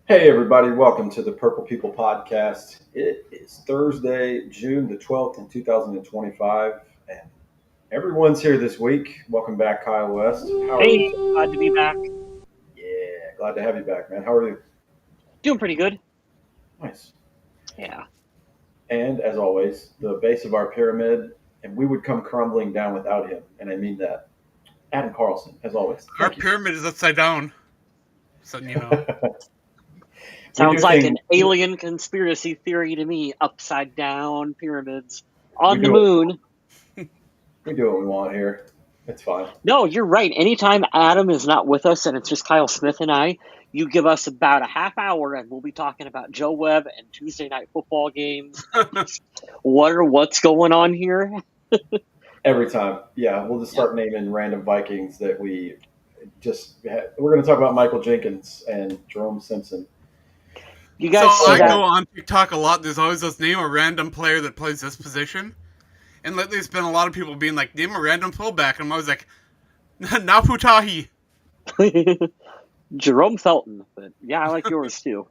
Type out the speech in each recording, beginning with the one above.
Hey, everybody, welcome to the Purple People Podcast. It is Thursday, June the 12th in 2025, and everyone's here this week. Welcome back, Kyle West. How are you? Hey, glad to be back. Yeah, glad to have you back, man. How are you? Doing pretty good. Nice. Yeah. And as always, the base of our pyramid, and we would come crumbling down without him, and I mean that. Adam Carlson, as always. Our Thank you. pyramid is upside down. So you know. We do Sounds like things, an alien conspiracy theory to me. Upside down pyramids we on the do, moon. we do what we want here. It's fine. No, you're right. Anytime Adam is not with us and it's just Kyle Smith and I, you give us about a half hour and we'll be talking about Joe Webb and Tuesday night football games. What's going on here? Every time. Yeah, we'll just start naming random Vikings that we're going to talk about Michael Jenkins and Jerome Simpson. You So guys see I that? go on TikTok a lot. There's always this name a random player that plays this position. And lately it's been a lot of people being like, name a random fullback. And I'm always like, Naputahi. Jerome Felton, but yeah, I like yours too.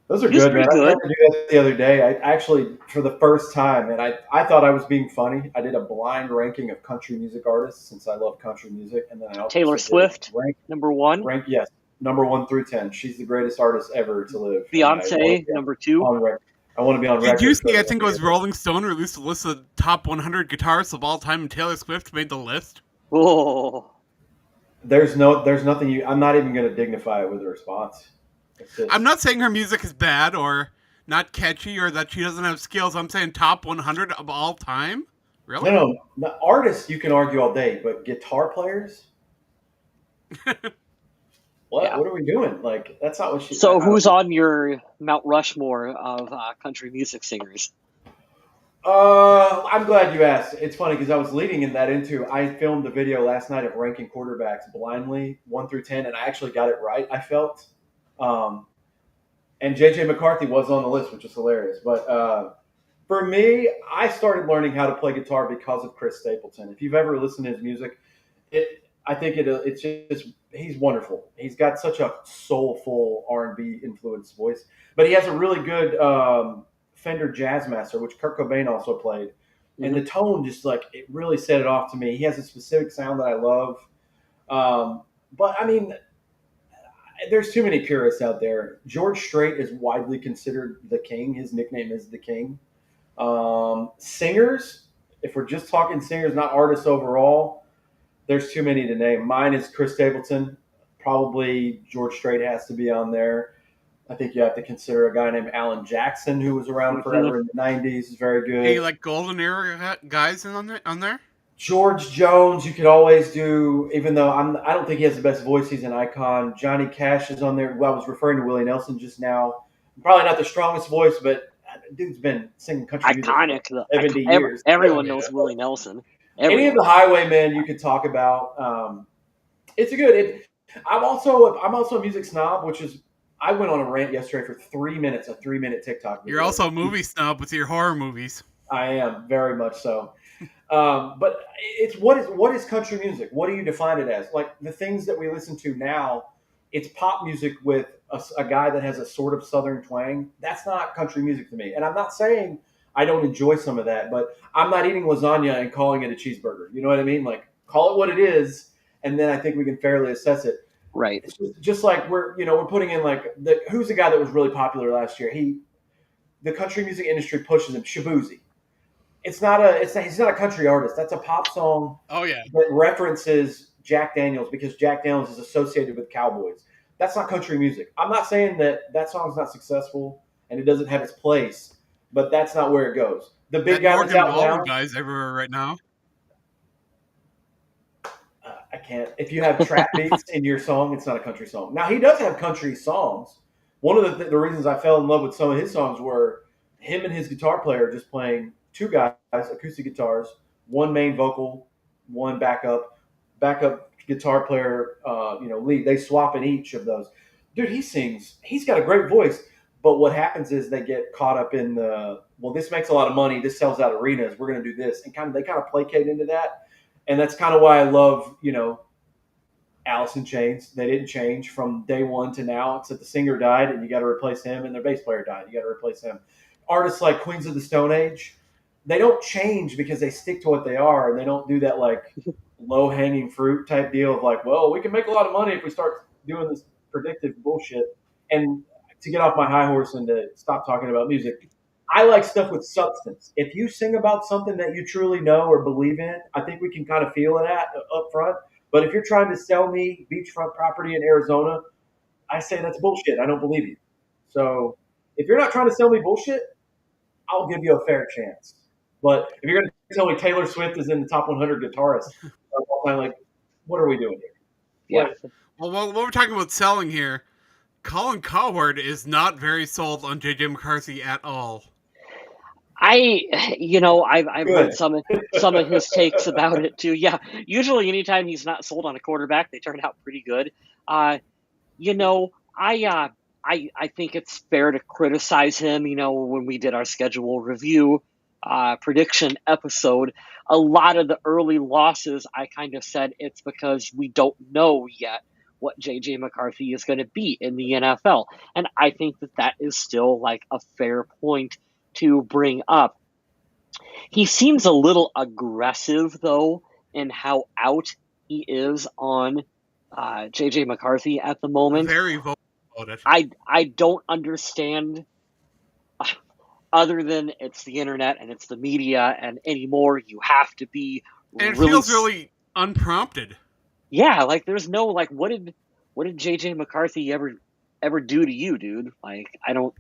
Those are He was good, man. pretty I tried good. to do that the other day. I actually, for the first time, and I thought I was being funny. I did a blind ranking of country music artists since I love country music, and then I Taylor also did Swift, number one. yes, number 1 through 10. She's the greatest artist ever to live, and I want to Beyonce, be number two. on record. I want to be on Did you record. see, I think it was Rolling Stone released a list of the top 100 guitarists of all time, and Taylor Swift made the list? Oh, There's nothing you. I'm not even going to dignify it with a response. It's just, I'm not saying her music is bad or not catchy or that she doesn't have skills. I'm saying top 100 of all time? Really? no, artists you can argue all day, but guitar players, what? yeah. What are we doing? Like that's not what she. So, who's on your Mount Rushmore of country music singers? I'm glad you asked. It's funny because I was leading in that into. I filmed a video last night of ranking quarterbacks blindly, 1 through 10, and I actually got it right. I felt, um, and JJ McCarthy was on the list, which is hilarious. But for me, I started learning how to play guitar because of Chris Stapleton. If you've ever listened to his music, I think it's just he's wonderful. He's got such a soulful R&B influenced voice, but he has a really good Fender Jazzmaster, which Kurt Cobain also played, and Mm-hmm. the tone just like it really set it off to me. He has a specific sound that I love, but I mean, there's too many purists out there. George Strait is widely considered the king. His nickname is the king. Singers, if we're just talking singers, not artists overall, there's too many to name. Mine is Chris Stapleton. Probably George Strait has to be on there. I think you have to consider a guy named Alan Jackson, who was around Mm-hmm. forever in the '90s. Is very Hey, good. you like golden era guys on there? George Jones, you could always do, even though I don't think he has the best voice. He's an icon. Johnny Cash is on there. Well, I was referring to Willie Nelson just now. Probably not the strongest voice, but dude's been singing country music for Iconic. 70 years. Everyone Yeah. knows Willie Nelson. Any of Everyone. the Highwaymen you could talk about. It's a good. I'm also a music snob, which is I went on a rant yesterday for 3 minutes, a 3 minute TikTok video. You're also a movie snob with your horror movies. I am very much so. But it's what is country music? What do you define it as? Like the things that we listen to now, it's pop music with a guy that has a sort of southern twang. That's not country music to me. And I'm not saying I don't enjoy some of that, but I'm not eating lasagna and calling it a cheeseburger. You know what I mean? Like call it what it is, and then I think we can fairly assess it. Right. It's just like we're putting in like who's the guy that was really popular last year? The country music industry pushes him, Shabuzi. He's not a country artist. That's a pop song Oh yeah. that references Jack Daniels because Jack Daniels is associated with cowboys. That's not country music. I'm not saying that song's not successful and it doesn't have its place, but that's not where it goes. The big That guy that's Morgan out Wallen now, guy's everywhere right now. I can't. If you have trap beats in your song, it's not a country song. Now he does have country songs. One of the reasons I fell in love with some of his songs were him and his guitar player just playing two guys, acoustic guitars, one main vocal, one backup guitar player, lead. They swap in each of those. Dude, he sings. He's got a great voice. But what happens is they get caught up in this makes a lot of money. This sells out arenas. We're going to do this, and they kind of placate into that. And that's kind of why I love, Alice in Chains. They didn't change from day one to now, except the singer died and you got to replace him, and their bass player died. You got to replace him. Artists like Queens of the Stone Age, they don't change because they stick to what they are, and they don't do that like low hanging fruit type deal of like, well, we can make a lot of money if we start doing this predictive bullshit. And to get off my high horse and to stop talking about music, I like stuff with substance. If you sing about something that you truly know or believe in, I think we can kind of feel it at up front. But if you're trying to sell me beachfront property in Arizona, I say that's bullshit. I don't believe you. So if you're not trying to sell me bullshit, I'll give you a fair chance. But if you're going to tell me Taylor Swift is in the top 100 guitarists of all time, like, what are we doing here? Yeah. Well, what we're talking about selling here, Colin Cowherd is not very sold on JJ McCarthy at all. I've Good. read some of his takes about it too. Yeah, usually anytime he's not sold on a quarterback, they turn out pretty good. You know, I think it's fair to criticize him. When we did our schedule review prediction episode, a lot of the early losses, I kind of said it's because we don't know yet what JJ McCarthy is going to be in the NFL, and I think that is still like a fair point to bring up. He seems a little aggressive though in how out he is on JJ McCarthy at the moment. Very vocal about it. I don't understand, other than it's the internet and it's the media, and anymore you have to be And it feels really unprompted. Yeah, like there's no like what did JJ McCarthy ever do to you, dude? Like I don't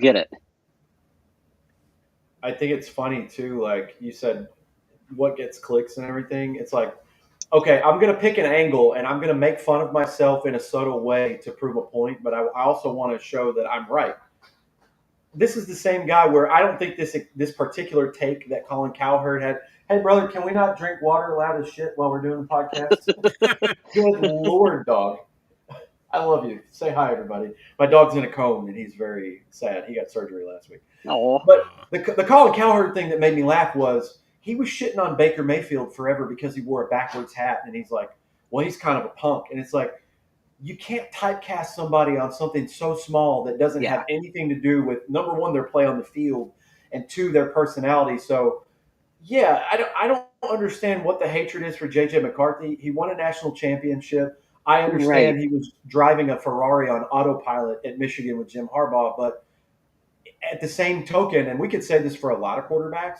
get it. I think it's funny too. Like you said, what gets clicks and everything. It's like, okay, I'm going to pick an angle and I'm going to make fun of myself in a subtle way to prove a point, but I also want to show that I'm right. This is the same guy where I don't think this particular take that Colin Cowherd had. Hey, brother, can we not drink water loud as shit while we're doing the podcast? Good Lord, dog. I love you. Say hi, everybody. My dog's in a coma, and he's very sad. He got surgery last week. Oh, But the Colin Cowherd thing that made me laugh was he was shitting on Baker Mayfield forever because he wore a backwards hat, and he's like, well, he's kind of a punk. And it's like, you can't typecast somebody on something so small that doesn't have anything to do with, number one, their play on the field, and two, their personality. So, yeah, I don't understand what the hatred is for J.J. McCarthy. He won a national championship. I understand he was driving a Ferrari on autopilot at Michigan with Jim Harbaugh, but at the same token, and we could say this for a lot of quarterbacks,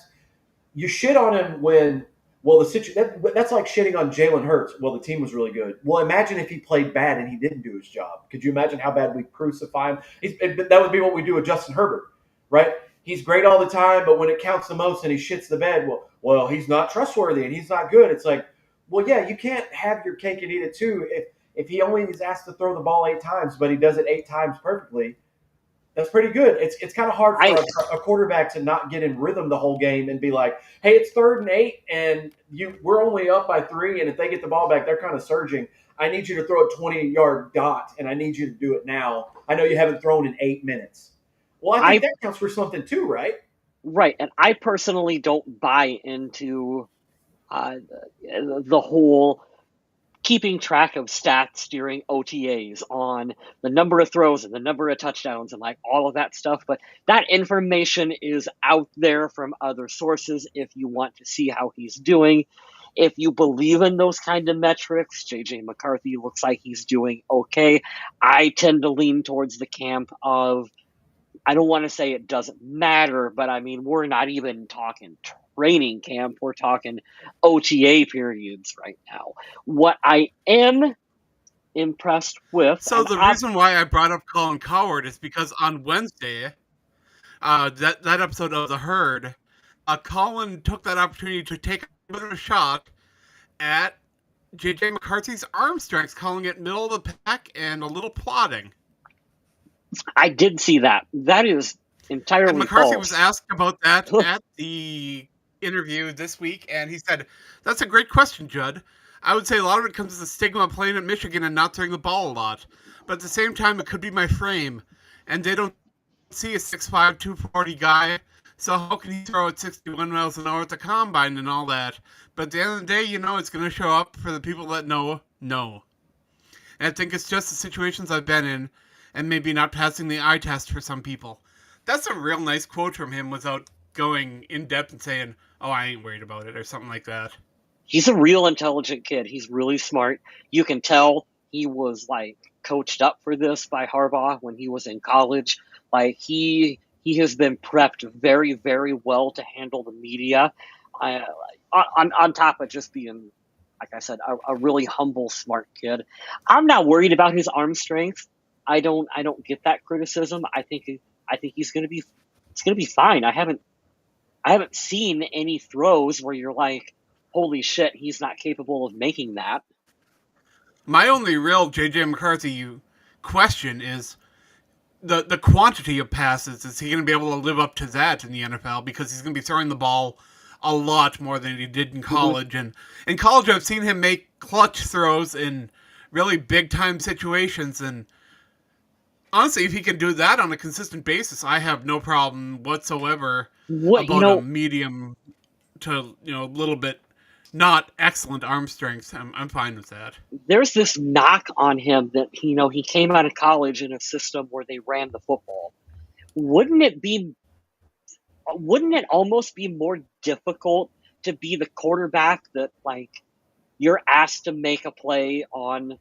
you shit on him when, well, that's like shitting on Jalen Hurts. Well, the team was really good. Well, imagine if he played bad and he didn't do his job. Could you imagine how bad we crucify him? That would be what we do with Justin Herbert, right? He's great all the time, but when it counts the most and he shits the bed, well, he's not trustworthy and he's not good. It's like, well, yeah, you can't have your cake and eat it too. If he only is asked to throw the ball 8 times, but he does it 8 times perfectly, that's pretty good. It's kind of hard for a quarterback to not get in rhythm the whole game and be like, hey, it's 3rd and 8, and we're only up by 3, and if they get the ball back, they're kind of surging. I need you to throw a 20-yard dot, and I need you to do it now. I know you haven't thrown in 8 minutes. Well, I think that counts for something too, right? Right, and I personally don't buy into the whole keeping track of stats during OTAs on the number of throws and the number of touchdowns and like all of that stuff. But that information is out there from other sources if you want to see how he's doing. If you believe in those kind of metrics, JJ McCarthy looks like he's doing okay. I tend to lean towards the camp of, I don't want to say it doesn't matter, but I mean, we're not even talking training camp. We're talking OTA periods right now. What I am impressed with. So the reason why I brought up Colin Cowherd is because on Wednesday, that episode of The Herd, Colin took that opportunity to take a bit of a shot at JJ McCarthy's arm strength, calling it middle of the pack and a little plodding. I did see that. That is entirely and McCarthy false. was asked about that at the interview this week, and he said, that's a great question, Judd. I would say a lot of it comes to the stigma of playing at Michigan and not throwing the ball a lot. But at the same time, it could be my frame. And they don't see a 6'5", 240 guy, so how can he throw at 61 miles an hour at the combine and all that? But at the end of the day, it's going to show up for the people that know. And I think it's just the situations I've been in and maybe not passing the eye test for some people. That's a real nice quote from him without going in depth and saying, oh, I ain't worried about it or something like that. He's a real intelligent kid. He's really smart. You can tell he was like coached up for this by Harbaugh when he was in college. Like he has been prepped very, very well to handle the media. On top of just being, like I said, a really humble, smart kid. I'm not worried about his arm strength. I don't get that criticism. I think he's gonna be fine. I haven't seen any throws where you're like, holy shit, he's not capable of making that. My only real J.J. McCarthy question is the quantity of passes. Is he going to be able to live up to that in the NFL? Because he's going to be throwing the ball a lot more than he did in college. Mm-hmm. And in college, I've seen him make clutch throws in really big-time situations. And honestly, if he can do that on a consistent basis, I have no problem whatsoever about a medium to, a little bit not excellent arm strength. I'm fine with that. There's this knock on him that, he came out of college in a system where they ran the football. Wouldn't it almost be more difficult to be the quarterback that, like, you're asked to make a play on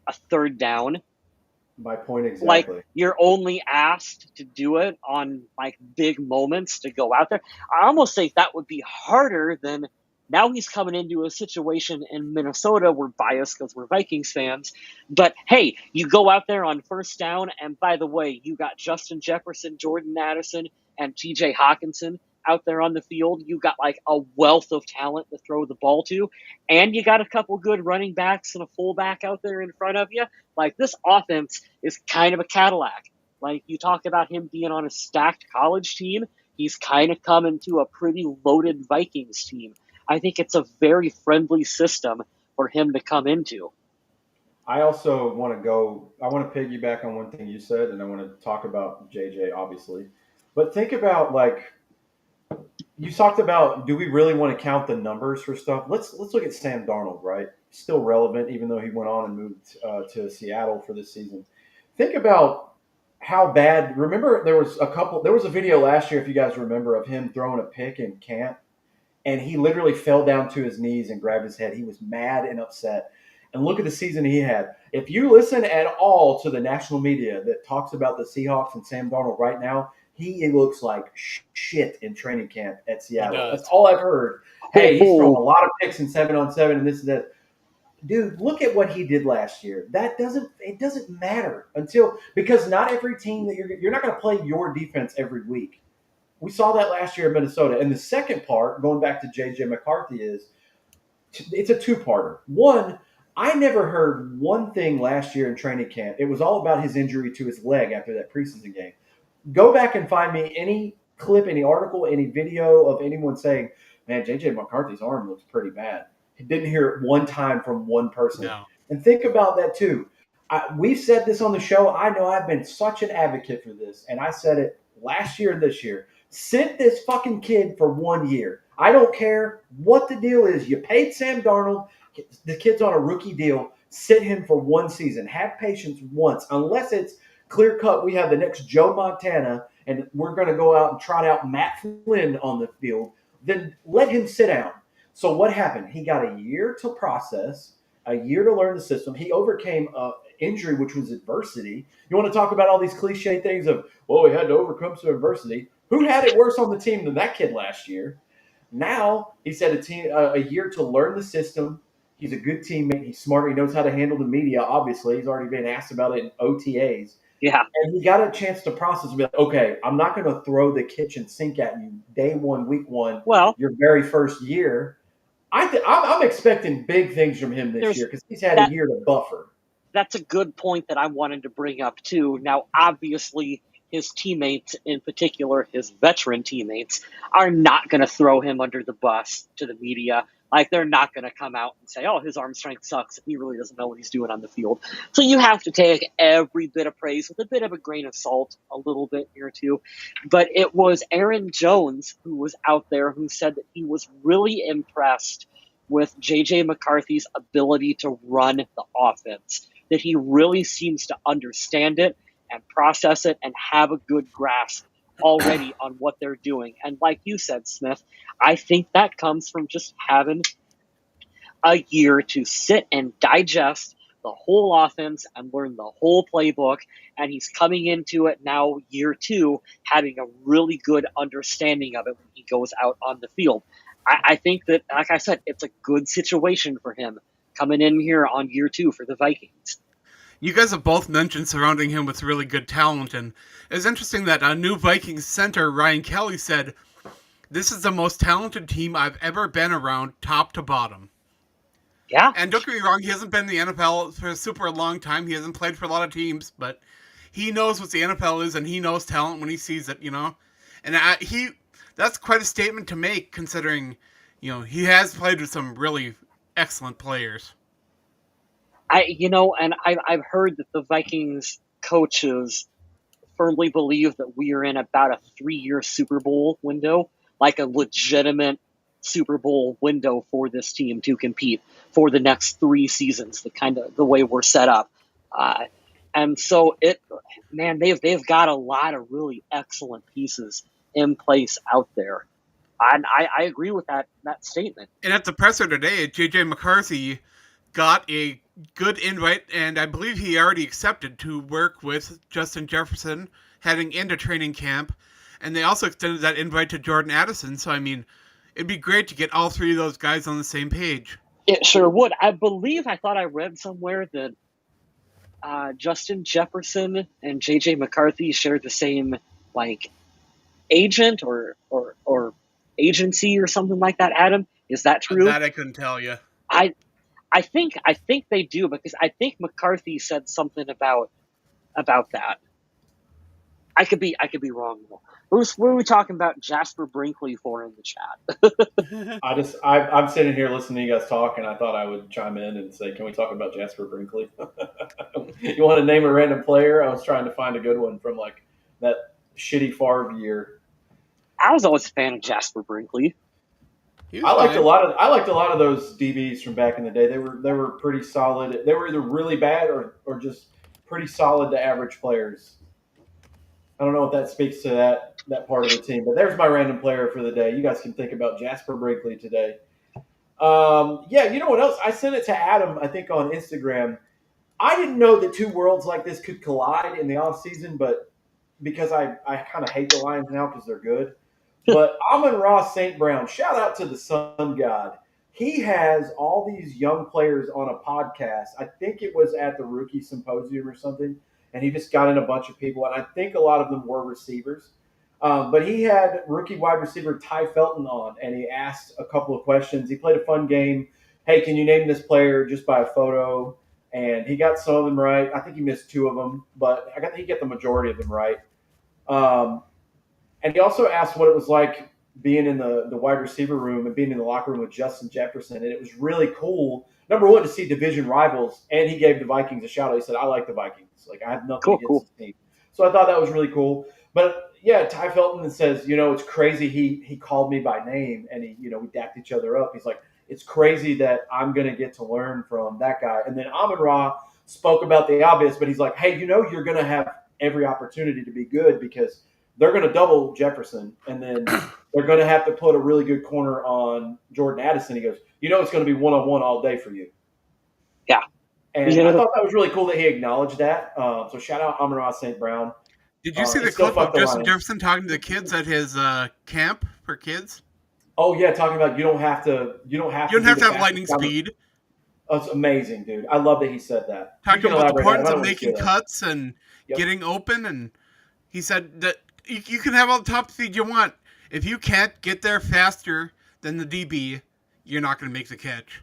a third down? My point exactly. Like, you're only asked to do it on, like, big moments to go out there. I almost think that would be harder than now he's coming into a situation in Minnesota. We're biased because we're Vikings fans. But, hey, you go out there on first down, and by the way, you got Justin Jefferson, Jordan Addison, and TJ Hawkinson out there on the field. You got, like, a wealth of talent to throw the ball to, and you got a couple good running backs and a fullback out there in front of you. Like, this offense is kind of a Cadillac. Like, you talk about him being on a stacked college team. He's kind of coming to a pretty loaded Vikings team. I think it's a very friendly system for him to come into. I also want to piggyback on one thing you said, and I want to talk about JJ, obviously. But think about, like, you talked about, do we really want to count the numbers for stuff? Let's look at Sam Darnold, right? Still relevant, even though he went on and moved to Seattle for this season. Think about how bad. Remember, there was a video last year, if you guys remember, of him throwing a pick in camp, and he literally fell down to his knees and grabbed his head. He was mad and upset. And look at the season he had. If you listen at all to the national media that talks about the Seahawks and Sam Darnold right now, he looks like shit in training camp at Seattle. That's all I've heard. Hey, he's thrown a lot of picks in 7-on-7 and this and that. Dude, look at what he did last year. It doesn't matter because not every team that you're not going to play your defense every week. We saw that last year in Minnesota. And the second part, going back to J.J. McCarthy, is it's a two-parter. One, I never heard one thing last year in training camp. It was all about his injury to his leg after that preseason game. Go back and find me any clip, any article, any video of anyone saying, man, J.J. McCarthy's arm looks pretty bad. He didn't hear it one time from one person. No. And think about that, too. We've said this on the show. I know I've been such an advocate for this, and I said it last year and this year. Sit this fucking kid for 1 year. I don't care what the deal is. You paid Sam Darnold. The kid's on a rookie deal. Sit him for one season. Have patience once. Unless it's clear cut, we have the next Joe Montana, and we're going to go out and trot out Matt Flynn on the field. Then let him sit down. So what happened? He got a year to process, a year to learn the system. He overcame injury, which was adversity. You want to talk about all these cliche things of, well, we had to overcome some adversity. Who had it worse on the team than that kid last year? Now he's had a year to learn the system. He's a good teammate. He's smart. He knows how to handle the media, obviously. He's already been asked about it in OTAs. Yeah. And he got a chance to process and be like, okay, I'm not going to throw the kitchen sink at you day one, week one, your very first year. I'm expecting big things from him this year because he's had a year to buffer. That's a good point that I wanted to bring up, too. Now, obviously, his teammates, in particular his veteran teammates, are not going to throw him under the bus to the media. Like, they're not going to come out and say, oh, his arm strength sucks. He really doesn't know what he's doing on the field. So you have to take every bit of praise with a bit of a grain of salt, a little bit here, too. But it was Aaron Jones who was out there who said that he was really impressed with J.J. McCarthy's ability to run the offense. that he really seems to understand it and process it and have a good grasp already on what they're doing. And like you said, Smith, I think that comes from just having a year to sit and digest the whole offense and learn the whole playbook. And he's coming into it now, year two, having a really good understanding of it when he goes out on the field. I think that, like I said, it's a good situation for him coming in here on year two for the Vikings. You guys have both mentioned surrounding him with really good talent, and it's interesting that a new Vikings center, Ryan Kelly, said, "This is the most talented team I've ever been around, top to bottom." Yeah. And don't get me wrong, he hasn't been in the NFL for a super long time. He hasn't played for a lot of teams, but he knows what the NFL is, and he knows talent when he sees it, And that's quite a statement to make, considering, he has played with some really excellent players. I've heard that the Vikings coaches firmly believe that we are in about a 3-year Super Bowl window, like a legitimate Super Bowl window for this team to compete for the next 3 seasons, the way we're set up. And so they've got a lot of really excellent pieces in place out there. And I agree with that statement. And at the presser today, J.J. McCarthy got a good invite, and I believe he already accepted to work with Justin Jefferson heading into training camp. And they also extended that invite to Jordan Addison. So, it'd be great to get all 3 of those guys on the same page. It sure would. I thought I read somewhere that Justin Jefferson and J.J. McCarthy share the same, agent or agency or something like that, Adam. Is that true? That I couldn't tell you. I think they do, because I think McCarthy said something about that. I could be wrong. What were we talking about Jasper Brinkley for in the chat? I'm sitting here listening to you guys talk, and I thought I would chime in and say, can we talk about Jasper Brinkley? You want to name a random player? I was trying to find a good one from that shitty Favre year. I was always a fan of Jasper Brinkley. I liked a lot of those DBs from back in the day. They were pretty solid. They were either really bad or just pretty solid to average players. I don't know if that speaks to that part of the team, but there's my random player for the day. You guys can think about Jasper Brinkley today. You know what else? I sent it to Adam, I think, on Instagram. I didn't know that 2 worlds like this could collide in the offseason, but because I kind of hate the Lions now because they're good. But Amon-Ra St. Brown, shout out to the Sun God. He has all these young players on a podcast. I think it was at the Rookie Symposium or something. And he just got in a bunch of people, and I think a lot of them were receivers. But he had rookie wide receiver Ty Felton on, and he asked a couple of questions. He played a fun game. Hey, can you name this player just by a photo? And he got some of them right. I think he missed 2 of them, but he got the majority of them right. And he also asked what it was like being in the wide receiver room and being in the locker room with Justin Jefferson. And it was really cool, number one, to see division rivals. And he gave the Vikings a shout out. He said, I like the Vikings. I have nothing against the team. So I thought that was really cool. But, yeah, Ty Felton says, it's crazy. He called me by name, and we dapped each other up. He's like, it's crazy that I'm going to get to learn from that guy. And then Amon-Ra spoke about the obvious, but he's like, hey, you're going to have every opportunity to be good because they're going to double Jefferson, and then they're going to have to put a really good corner on Jordan Addison. He goes, it's going to be one-on-one all day for you. Yeah. And I thought that was really cool that he acknowledged that. So shout out Amon-Ra St. Brown. Did you see the clip of Justin Jefferson talking to the kids at his camp for kids? Oh yeah, talking about you don't have to have lightning speed. Oh, it's amazing, dude. I love that he said that. Talking about the importance of making cuts and getting open, and he said that you can have all the top speed you want. If you can't get there faster than the DB, you're not going to make the catch.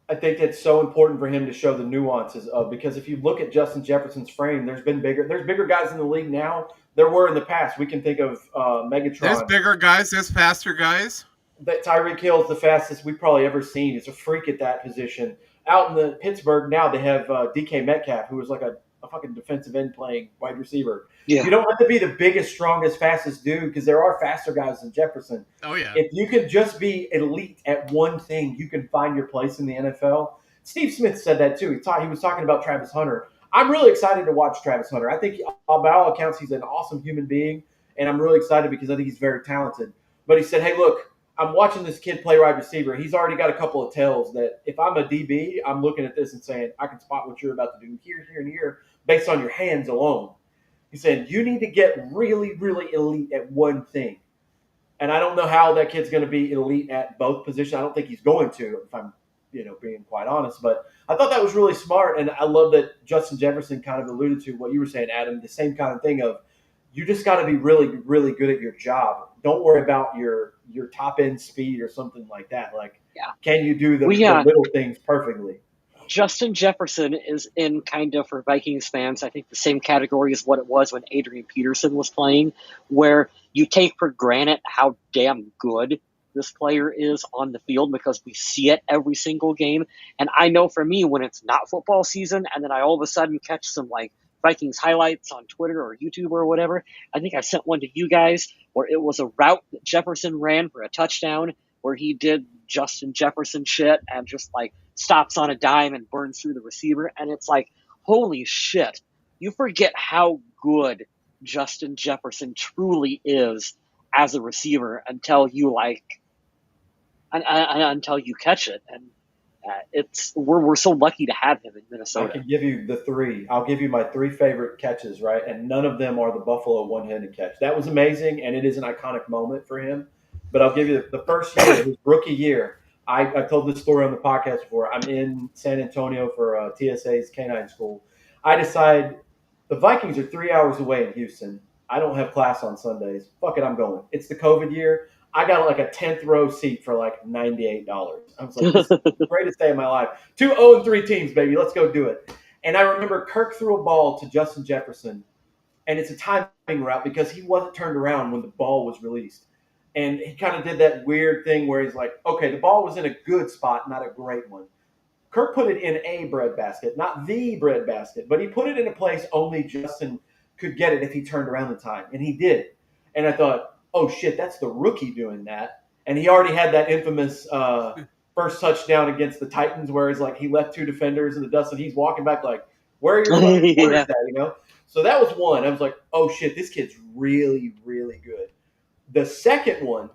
I think it's so important for him to show the nuances because if you look at Justin Jefferson's frame, there's bigger guys in the league now. There were in the past. We can think of Megatron. There's bigger guys. There's faster guys. That Tyreek Hill is the fastest we've probably ever seen. He's a freak at that position. Out in the Pittsburgh now, they have DK Metcalf, who is like a fucking defensive end playing wide receiver. Yeah. You don't have to be the biggest, strongest, fastest dude because there are faster guys than Jefferson. Oh, yeah. If you can just be elite at one thing, you can find your place in the NFL. Steve Smith said that too. He was talking about Travis Hunter. I'm really excited to watch Travis Hunter. I think, by all accounts, he's an awesome human being, and I'm really excited because I think he's very talented. But he said, "Hey, look, I'm watching this kid play wide receiver. He's already got a couple of tells that if I'm a DB, I'm looking at this and saying, I can spot what you're about to do here, here, and here based on your hands alone." He said, "You need to get really, really elite at one thing." And I don't know how that kid's going to be elite at both positions. I don't think he's going to, if I'm, being quite honest. But I thought that was really smart, and I love that Justin Jefferson kind of alluded to what you were saying, Adam. The same kind of thing of you just got to be really, really good at your job. Don't worry about your top end speed or something like that. Like, can you do the little things perfectly? Justin Jefferson is in kind of, for Vikings fans, I think the same category as what it was when Adrian Peterson was playing, where you take for granted how damn good this player is on the field because we see it every single game. And I know for me, when it's not football season and then I all of a sudden catch some like Vikings highlights on Twitter or YouTube or whatever, I think I sent one to you guys where it was a route that Jefferson ran for a touchdown where he did Justin Jefferson shit and just like stops on a dime and burns through the receiver. And it's like, holy shit, you forget how good Justin Jefferson truly is as a receiver until you until you catch it. And we're so lucky to have him in Minnesota. I can give you the three. I'll give you my three favorite catches, right? And none of them are the Buffalo one-handed catch. That was amazing, and it is an iconic moment for him. But I'll give you the first year, his rookie year. I told this story on the podcast before. I'm in San Antonio for TSA's K-9 school. I decide the Vikings are 3 hours away in Houston. I don't have class on Sundays. Fuck it, I'm going. It's the COVID year. I got like a 10th row seat for like $98. I was like, this is the greatest day of my life. 2-0-3 teams, baby. Let's go do it. And I remember Kirk threw a ball to Justin Jefferson, and it's a timing route because he wasn't turned around when the ball was released. And he kind of did that weird thing where he's like, okay, the ball was in a good spot, not a great one. Kirk put it in a breadbasket, not the breadbasket, but he put it in a place only Justin could get it if he turned around in time. And he did. And I thought, oh, shit, that's the rookie doing that. And he already had that infamous first touchdown against the Titans where he's like he left two defenders in the dust and he's walking back like, where are your fucking quarters at, So that was one. I was like, oh, shit, this kid's really, really good. The second one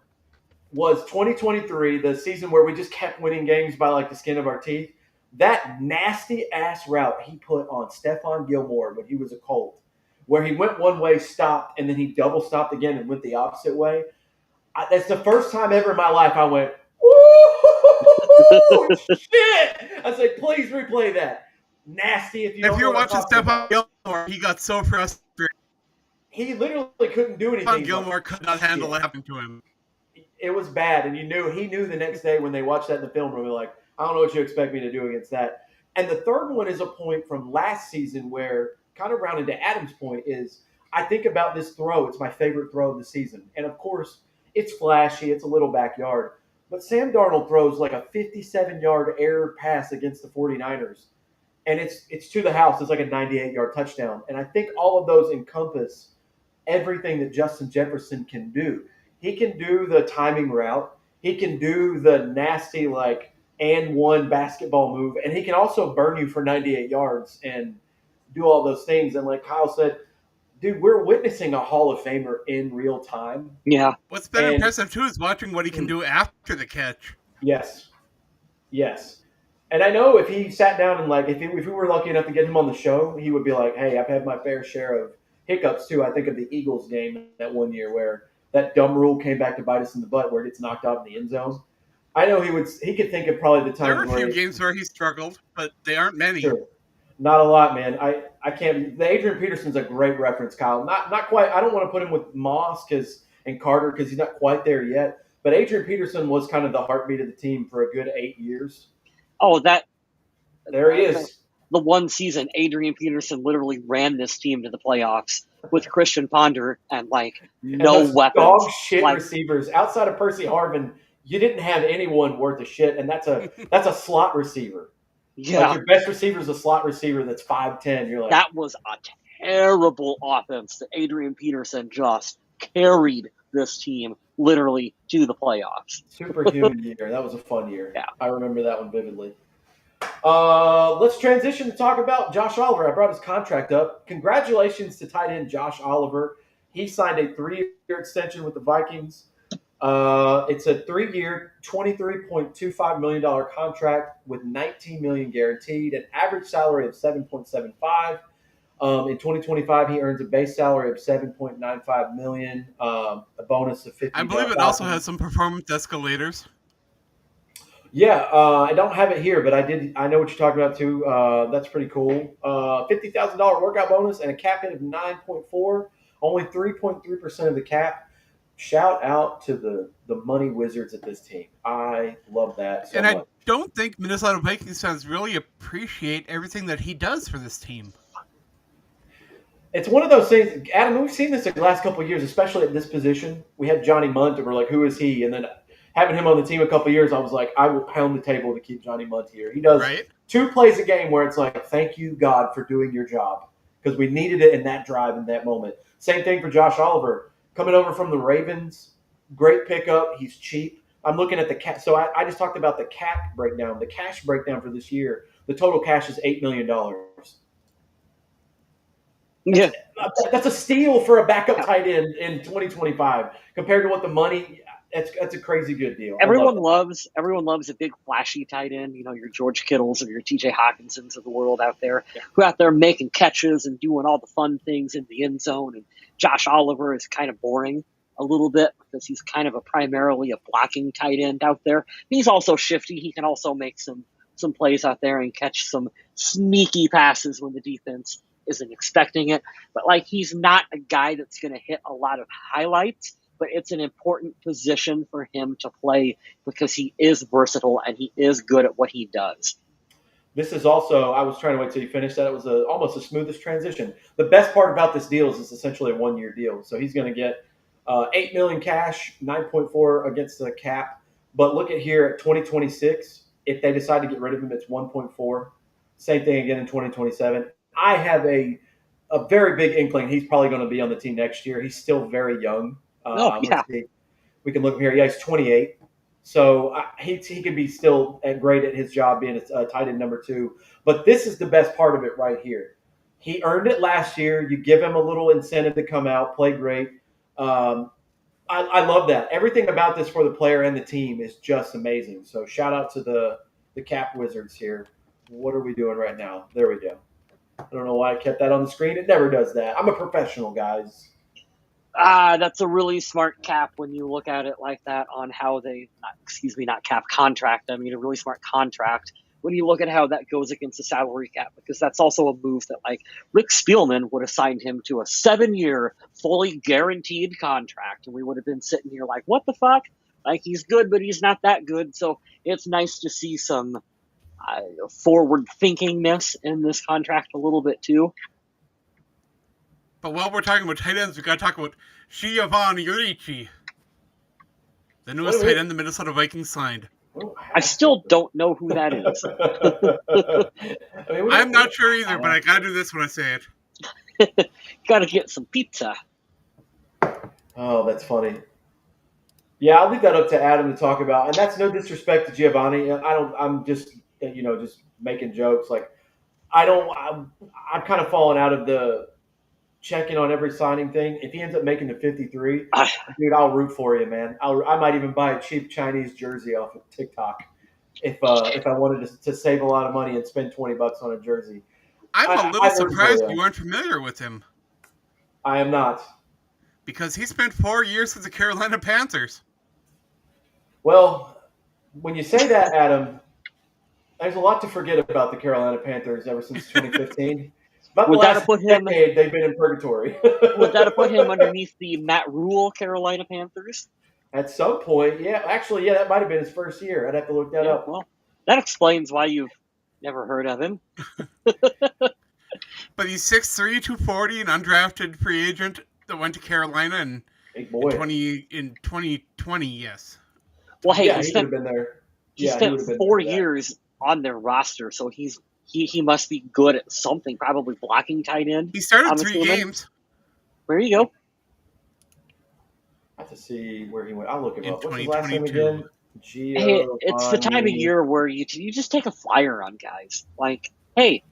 was 2023, the season where we just kept winning games by like the skin of our teeth. That nasty-ass route he put on Stephon Gilmore when he was a Colt, where he went one way, stopped, and then he double stopped again and went the opposite way. That's the first time ever in my life I went, woo, shit! I was like, please replay that. Nasty if you don't If know you're what watching I'm talking Stephon about. Gilmore, he got so frustrated. He literally couldn't do anything. Stephon Gilmore could not handle what happened to him. It was bad, and he knew the next day when they watched that in the film room, like, I don't know what you expect me to do against that. And the third one is a point from last season where, kind of rounded to Adam's point, is I think about this throw. It's my favorite throw of the season. And, of course, it's flashy. It's a little backyard. But Sam Darnold throws like a 57-yard air pass against the 49ers. And it's to the house. It's like a 98-yard touchdown. And I think all of those encompass everything that Justin Jefferson can do. He can do the timing route. He can do the nasty, like, and one basketball move. And he can also burn you for 98 yards and do all those things. And like Kyle said, dude, we're witnessing a Hall of Famer in real time. Yeah. What's been impressive, too, is watching what he can do after the catch. Yes. And I know if he sat down and, like, if we were lucky enough to get him on the show, he would be like, hey, I've had my fair share of hiccups, too. I think of the Eagles game that one year where that dumb rule came back to bite us in the butt where it gets knocked out in the end zone. I know he could think of probably the time. There were a few games where he struggled, but they aren't many. Sure. Not a lot, man. I can't. The Adrian Peterson's a great reference, Kyle. Not quite. I don't want to put him with Moss and Carter because he's not quite there yet. But Adrian Peterson was kind of the heartbeat of the team for a good 8 years. Oh, there he is. The one season Adrian Peterson literally ran this team to the playoffs with Christian Ponder and no weapons. Dog shit receivers outside of Percy Harvin. You didn't have anyone worth a shit, and that's a slot receiver. Yeah, your best receiver is a slot receiver that's 5'10". You're like, that was a terrible offense that Adrian Peterson just carried this team literally to the playoffs. Superhuman year. That was a fun year. Yeah, I remember that one vividly. Let's transition to talk about Josh Oliver. I brought his contract up. Congratulations to tight end Josh Oliver. He signed a 3-year extension with the Vikings. It's a 3-year, $23.25 million contract with $19 million guaranteed, an average salary of $7.75. In 2025, he earns a base salary of $7.95 million, a bonus of I believe it also has some performance escalators. Yeah, I don't have it here, but I did. I know what you're talking about too. That's pretty cool. $50,000 workout bonus and a cap hit of 9.4. Only 3.3% of the cap. Shout out to the money wizards at this team. I love that so And I much. don't think Minnesota Vikings fans really appreciate everything that he does for this team. It's one of those things, Adam. We've seen this the last couple of years, especially at this position. We had Johnny Munt, and we're like, "Who is he?" And then having him on the team a couple of years, I was like, "I will pound the table to keep Johnny Munt here." He does Right? 2 plays a game where it's like, "Thank you, God, for doing your job," because we needed it in that drive in that moment. Same thing for Josh Oliver coming over from the Ravens. Great pickup. He's cheap. I'm looking at the cap. So I just talked about the cap breakdown, the cash breakdown for this year. The total cash is $8 million. That's Yeah. that's a steal for a backup tight end in 2025 compared to what the money. That's a crazy good deal. I love Everyone loves a big flashy tight end. You know, your George Kittles or your TJ Hawkinsons of the world out there, that. who out there making catches and doing all the fun things in the end zone. And Josh Oliver is kind of boring a little bit because he's kind of primarily a blocking tight end out there. He's also shifty. He can also make some plays out there and catch some sneaky passes when the defense isn't expecting it. But like, he's not a guy that's going to hit a lot of highlights, but it's an important position for him to play because he is versatile and he is good at what he does. This is also. I was trying to wait till you finished that. It was almost the smoothest transition. The best part about this deal is it's essentially a 1-year deal. So he's going to get $8 million cash, 9.4 against the cap. But look at here at 2026. If they decide to get rid of him, it's 1.4. Same thing again in 2027. I have a very big inkling he's probably going to be on the team next year. He's still very young. Oh, yeah. Let's see. We can look here. Yeah, he's 28. So he could be still great at his job being a tight end number 2. But this is the best part of it right here. He earned it last year. You give him a little incentive to come out, play great. I love that. Everything about this for the player and the team is just amazing. So shout out to the Cap Wizards here. What are we doing right now? There we go. I don't know why I kept that on the screen. It never does that. I'm a professional, guys. That's a really smart cap when you look at it like that on how not cap, contract. I mean, a really smart contract when you look at how that goes against the salary cap, because that's also a move that, like, Rick Spielman would have signed him to a 7-year, fully guaranteed contract, and we would have been sitting here like, what the fuck? Like, he's good, but he's not that good. So it's nice to see some forward thinkingness in this contract a little bit too. But while we're talking about tight ends, we got to talk about Giovanni Ricci, the newest tight end the Minnesota Vikings signed. I still don't know who that is. I'm not sure either, but I got to do this when I say it. Got to get some pizza. Oh, that's funny. Yeah, I'll leave that up to Adam to talk about. And that's no disrespect to Giovanni. I'm just just making jokes. Like, I'm kind of falling out of the checking on every signing thing. If he ends up making the 53, dude, I'll root for you, man. I might even buy a cheap Chinese jersey off of TikTok if I wanted to save a lot of money and spend $20 on a jersey. I'm a little surprised you aren't familiar with him. I am not. Because he spent 4 years with the Carolina Panthers. Well, when you say that, Adam, there's a lot to forget about the Carolina Panthers ever since 2015. About the last decade, they've been in purgatory. Would that have put him underneath the Matt Rule Carolina Panthers? At some point, yeah. Actually, yeah, that might have been his first year. I'd have to look that up. Well, that explains why you've never heard of him. But he's 6'3", 240, an undrafted free agent that went to Carolina in 2020, yes. Well, hey, yeah, he would have been there. He spent 4 years on their roster, so he must be good at something, probably blocking tight end. He started 3 games. There you go. I have to see where he went. I'll look him up. In What's his last name again? Hey, it's the time of Giovanni. year where you just take a flyer on guys. Like, hey,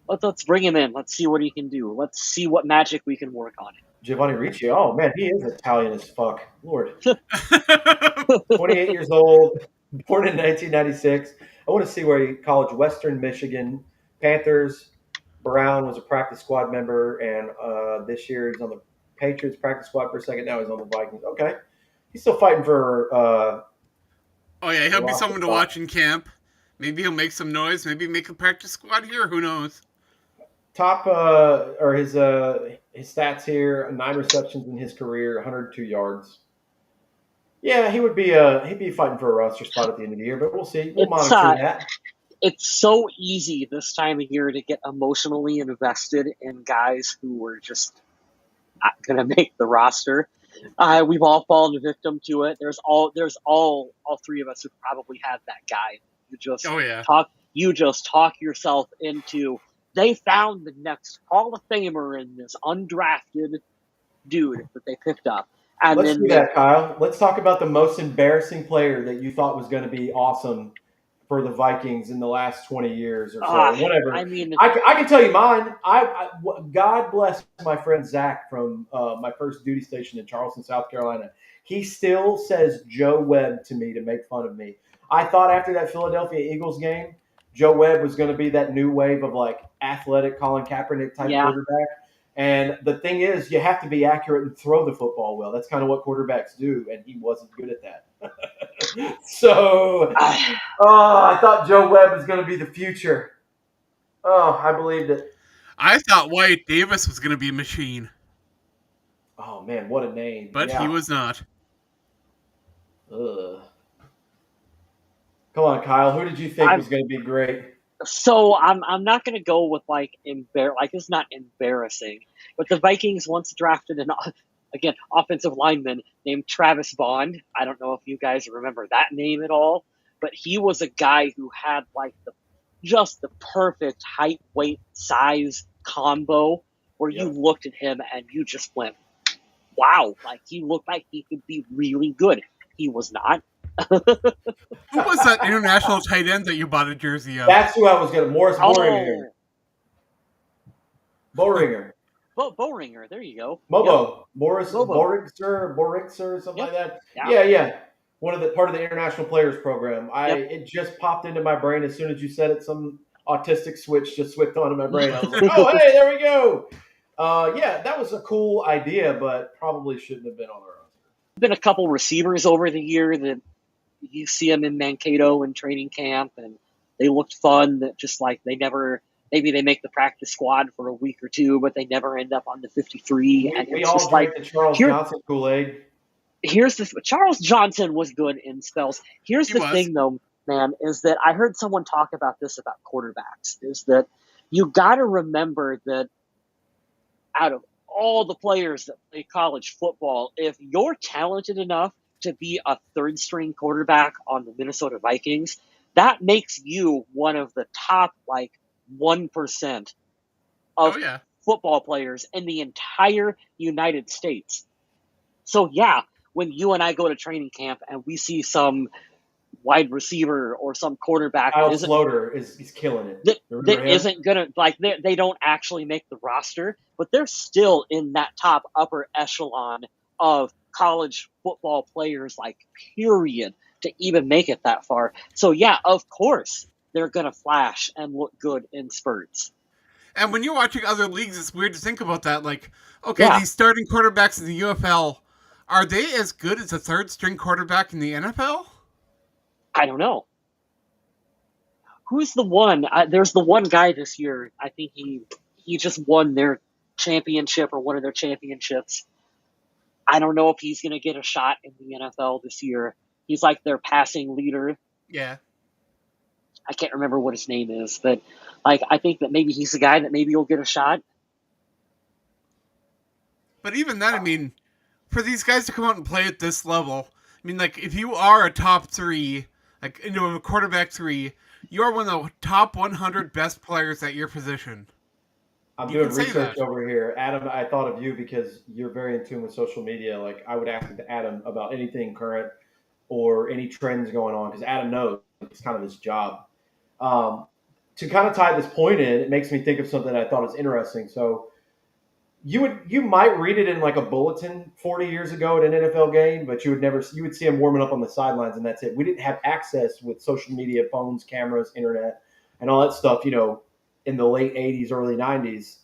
let's bring him in. Let's see what he can do. Let's see what magic we can work on. Giovanni Ricci. Oh man, he is Italian as fuck. Lord. 28 years old, born in 1996. I want to see where he college Western Michigan Panthers. Brown was a practice squad member, and this year he's on the Patriots practice squad for a second. Now he's on the Vikings. Okay, he's still fighting for Oh yeah, a he'll be roster someone to spot. watch in camp. Maybe he'll make some noise. Maybe make a practice squad here. Who knows? Top or his stats here: 9 receptions in his career, 102 yards. Yeah, he'd be fighting for a roster spot at the end of the year, but we'll see. We'll It's monitor that. it's so easy this time of year to get emotionally invested in guys who were just not going to make the roster. We've all fallen victim to it. There's all three of us who probably had that guy. Oh yeah. You just talk yourself into. They found the next Hall of Famer in this undrafted dude that they picked up, and Let's do then that, Kyle. Let's talk about the most embarrassing player that you thought was going to be awesome for the Vikings in the last 20 years or so, or whatever. I mean, I can tell you mine. God bless my friend Zach from my first duty station in Charleston, South Carolina. He still says Joe Webb to me to make fun of me. I thought after that Philadelphia Eagles game, Joe Webb was going to be that new wave of like athletic Colin Kaepernick type yeah, quarterback. And the thing is, you have to be accurate and throw the football well. That's kind of what quarterbacks do, and he wasn't good at that. So, I thought Joe Webb was going to be the future. Oh, I believed it. I thought Wyatt Davis was going to be a machine, Oh man, what a name! but he Yeah. was not. Ugh. Come on, Kyle. Who did you think was going to be great? so I'm not going to go with like it's not embarrassing, but the Vikings once drafted an again offensive lineman named Travis Bond. I don't know if you guys remember that name at all, but he was a guy who had like just the perfect height, weight, size combo where you Yep. looked at him and you just went, wow, like he looked like he could be really good. He was not. Who was that international tight end that you bought a jersey of? That's who I was going to. Morris Boringer. Oh, Boringer. Bowringer. There you go. Mobo. Morris Bobo. Borixer, something Yep. like that. Yeah. Yeah. One of the part of the international players program. Yep. It just popped into my brain as soon as you said it. Some autistic switch just switched onto my brain. I was like, oh hey, there we go. Yeah, that was a cool idea, but probably shouldn't have been on our own. Been a couple receivers over the year that you see them in Mankato and training camp, and they looked fun. That just like maybe they make the practice squad for a week or two, but they never end up on the 53. And We it's all just like drank the Charles here, Johnson Kool-Aid. here's the Charles Johnson was good in spells. Here's He the was. thing, though, man, is that I heard someone talk about this about quarterbacks. Is that you got to remember that out of all the players that play college football, if you're talented enough to be a third string quarterback on the Minnesota Vikings, that makes you one of the top like 1% of Oh yeah. football players in the entire United States. So yeah, when you and I go to training camp and we see some wide receiver or some quarterback Kyle Sloter is killing it. Remember him? isn't gonna like they don't actually make the roster, but they're still in that top upper echelon of college football players, like period, to even make it that far. So yeah, of course they're gonna flash and look good in spurts. And when you're watching other leagues, it's weird to think about that. Like, okay, Yeah, these starting quarterbacks in the UFL, are they as good as a third string quarterback in the NFL? I don't know. Who's the one? There's the one guy this year. I think he just won their championship or one of their championships. I don't know if he's going to get a shot in the NFL this year. He's like their passing leader. Yeah. I can't remember what his name is, but like I think that maybe he's the guy that maybe will get a shot. But even then, I mean, for these guys to come out and play at this level, I mean, like, if you are a top three, like, you know, a quarterback three, you are one of the top 100 best players at your position. I'm You doing can say research that. over here. Adam, I thought of you because you're very in tune with social media. Like I would ask Adam about anything current. or any trends going on because Adam knows it's kind of his job. Um, to kind of tie this point in, it makes me think of something I thought was interesting. So you might read it in like a bulletin 40 years ago at an NFL game, but you would see him warming up on the sidelines and that's it. We didn't have access with social media, phones, cameras, internet, and all that stuff. In the late 80s, early 90s.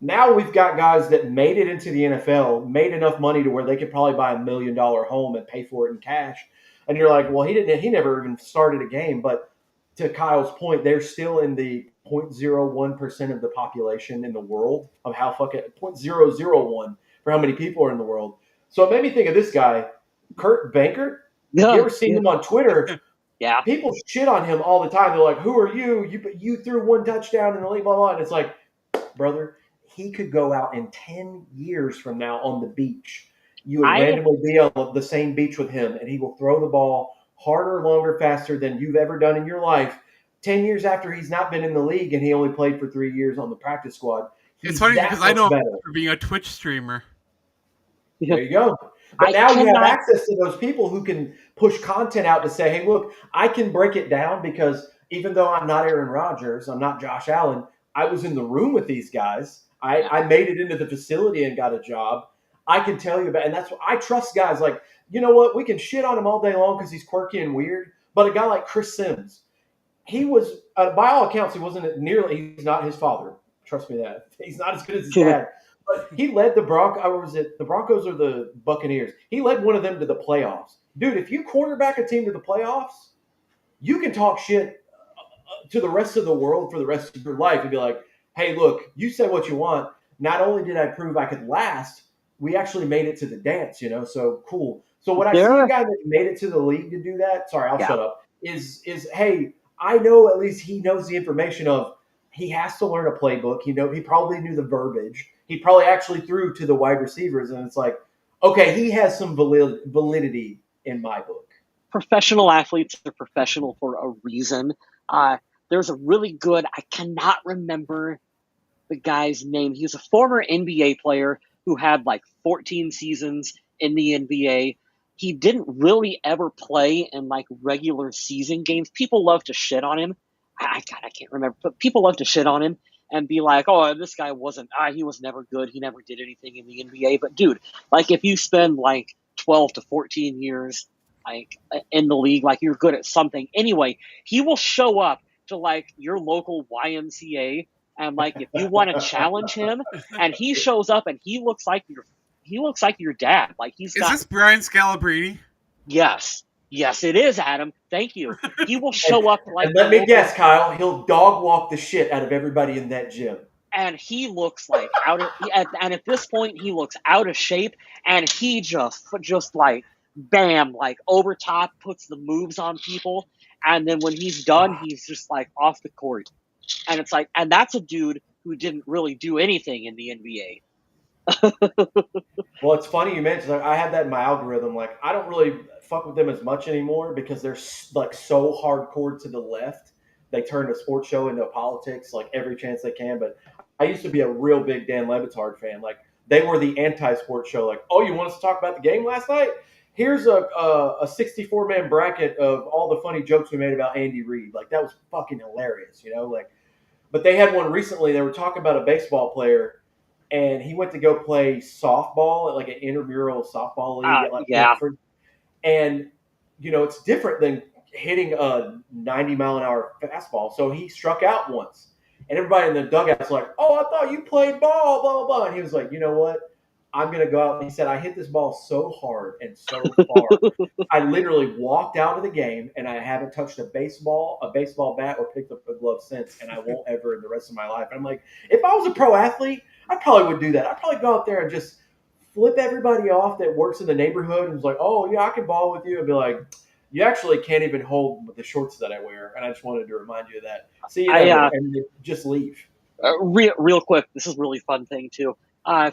Now we've got guys that made it into the NFL, made enough money to where they could probably buy $1 million home and pay for it in cash. And you're like, well, he never even started a game. But to Kyle's point, they're still in the 0.01% of the population in the world of how fucking 0.001 for how many people are in the world. So it made me think of this guy, Kurt Bankert. If you ever seen him on Twitter, Yeah. people shit on him all the time. They're like, "Who are you? You threw one touchdown in the league, blah blah." And it's like, brother, he could go out in 10 years from now on the beach. You would randomly be on the same beach with him, and he will throw the ball harder, longer, faster than you've ever done in your life. 10 years after he's not been in the league and he only played for 3 years on the practice squad. It's funny because I know him better. for being a Twitch streamer. There you go. But now you have access to those people who can push content out to say, hey, look, I can break it down because even though I'm not Aaron Rodgers, I'm not Josh Allen, I was in the room with these guys. I made it into the facility and got a job. I can tell you about, and that's what I trust guys like, you know what, we can shit on him all day long because he's quirky and weird. But a guy like Chris Sims, he was, by all accounts, he's not his father. Trust me that. He's not as good as his dad. But he led the Broncos or the Buccaneers? He led one of them to the playoffs. Dude, if you quarterback a team to the playoffs, you can talk shit to the rest of the world for the rest of your life and be like, hey, look, you say what you want. Not only did I prove I could last, we actually made it to the dance, so cool. So when I see a guy that made it to the league to do that, sorry, I'll shut up, is hey, I know at least he knows the information of he has to learn a playbook. He probably knew the verbiage. He probably actually threw to the wide receivers, and it's like, okay, he has some validity in my book. Professional athletes are professional for a reason. There's a really good, I cannot remember the guy's name. He's a former NBA player who had like 14 seasons in the NBA. He didn't really ever play in like regular season games. People love to shit on him. I can't remember, but people love to shit on him and be like, oh, this guy he was never good. He never did anything in the NBA. But dude, like if you spend like 12 to 14 years like in the league, like you're good at something. Anyway, he will show up to like your local YMCA and like if you want to challenge him and he shows up and he looks like your dad. Like Is this Brian Scalabrine? Yes, it is, Adam. Thank you. He will show up like. And let me guess, Kyle. He'll dog walk the shit out of everybody in that gym. And he looks like and at this point he looks out of shape, and he just like bam, like over top, puts the moves on people, and then when he's done, he's just like off the court, and it's like, and that's a dude who didn't really do anything in the NBA. Well, it's funny you mentioned. I have that in my algorithm. Like, I don't really fuck with them as much anymore because they're like so hardcore to the left. They turned a sports show into politics like every chance they can. But I used to be a real big Dan Le Batard fan. Like, they were the anti-sports show. Like, oh, you want us to talk about the game last night? Here's a 64-man bracket of all the funny jokes we made about Andy Reid. Like, that was fucking hilarious, Like, but they had one recently. They were talking about a baseball player. And he went to go play softball at like an intramural softball league at like Pittsburgh. And, it's different than hitting a 90-mile-an-hour fastball. So he struck out once. And everybody in the dugout's like, oh, I thought you played ball, blah, blah, blah. And he was like, you know what? I'm going to go out. And he said, I hit this ball so hard and so far. I literally walked out of the game, and I haven't touched a baseball bat, or picked up a glove since. And I won't ever in the rest of my life. And I'm like, if I was a pro athlete, I probably would do that. I'd probably go out there and just flip everybody off that works in the neighborhood and was like, oh, yeah, I can ball with you. And be like, you actually can't even hold the shorts that I wear. And I just wanted to remind you of that. See you later, and just leave. Real quick, this is a really fun thing, too.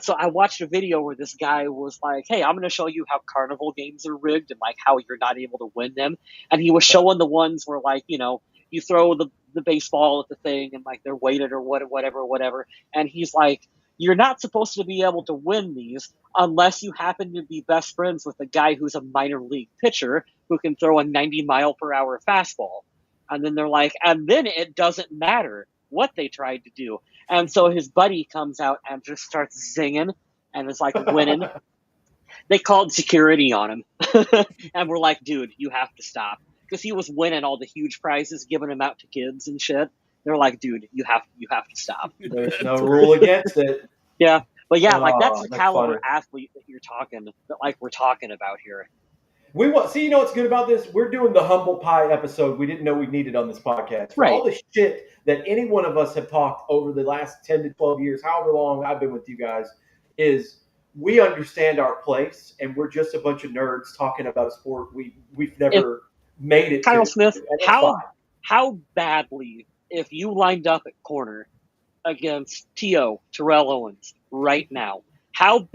So I watched a video where this guy was like, hey, I'm going to show you how carnival games are rigged and like how you're not able to win them. And he was showing the ones where like, you throw the baseball at the thing and like they're weighted or whatever. And he's like, you're not supposed to be able to win these unless you happen to be best friends with a guy who's a minor league pitcher who can throw a 90-mile-per-hour fastball. And then they're like, and then it doesn't matter what they tried to do. And so his buddy comes out and just starts zinging and is like winning. They called security on him. And we're like, dude, you have to stop. Because he was winning all the huge prizes, giving them out to kids and shit. They're like, dude, you have to stop. There's no rule against it. Yeah. But yeah, like that's the that's caliber funny. athlete that we're talking about here. You know what's good about this? We're doing the humble pie episode we didn't know we needed on this podcast. For Right. all the shit that any one of us have talked over the last 10 to 12 years, however long I've been with you guys, is we understand our place, and we're just a bunch of nerds talking about a sport we've never made it Kyle to. Smith, And it's how fine. badly, if you lined up at corner against T.O., Terrell Owens, right now, how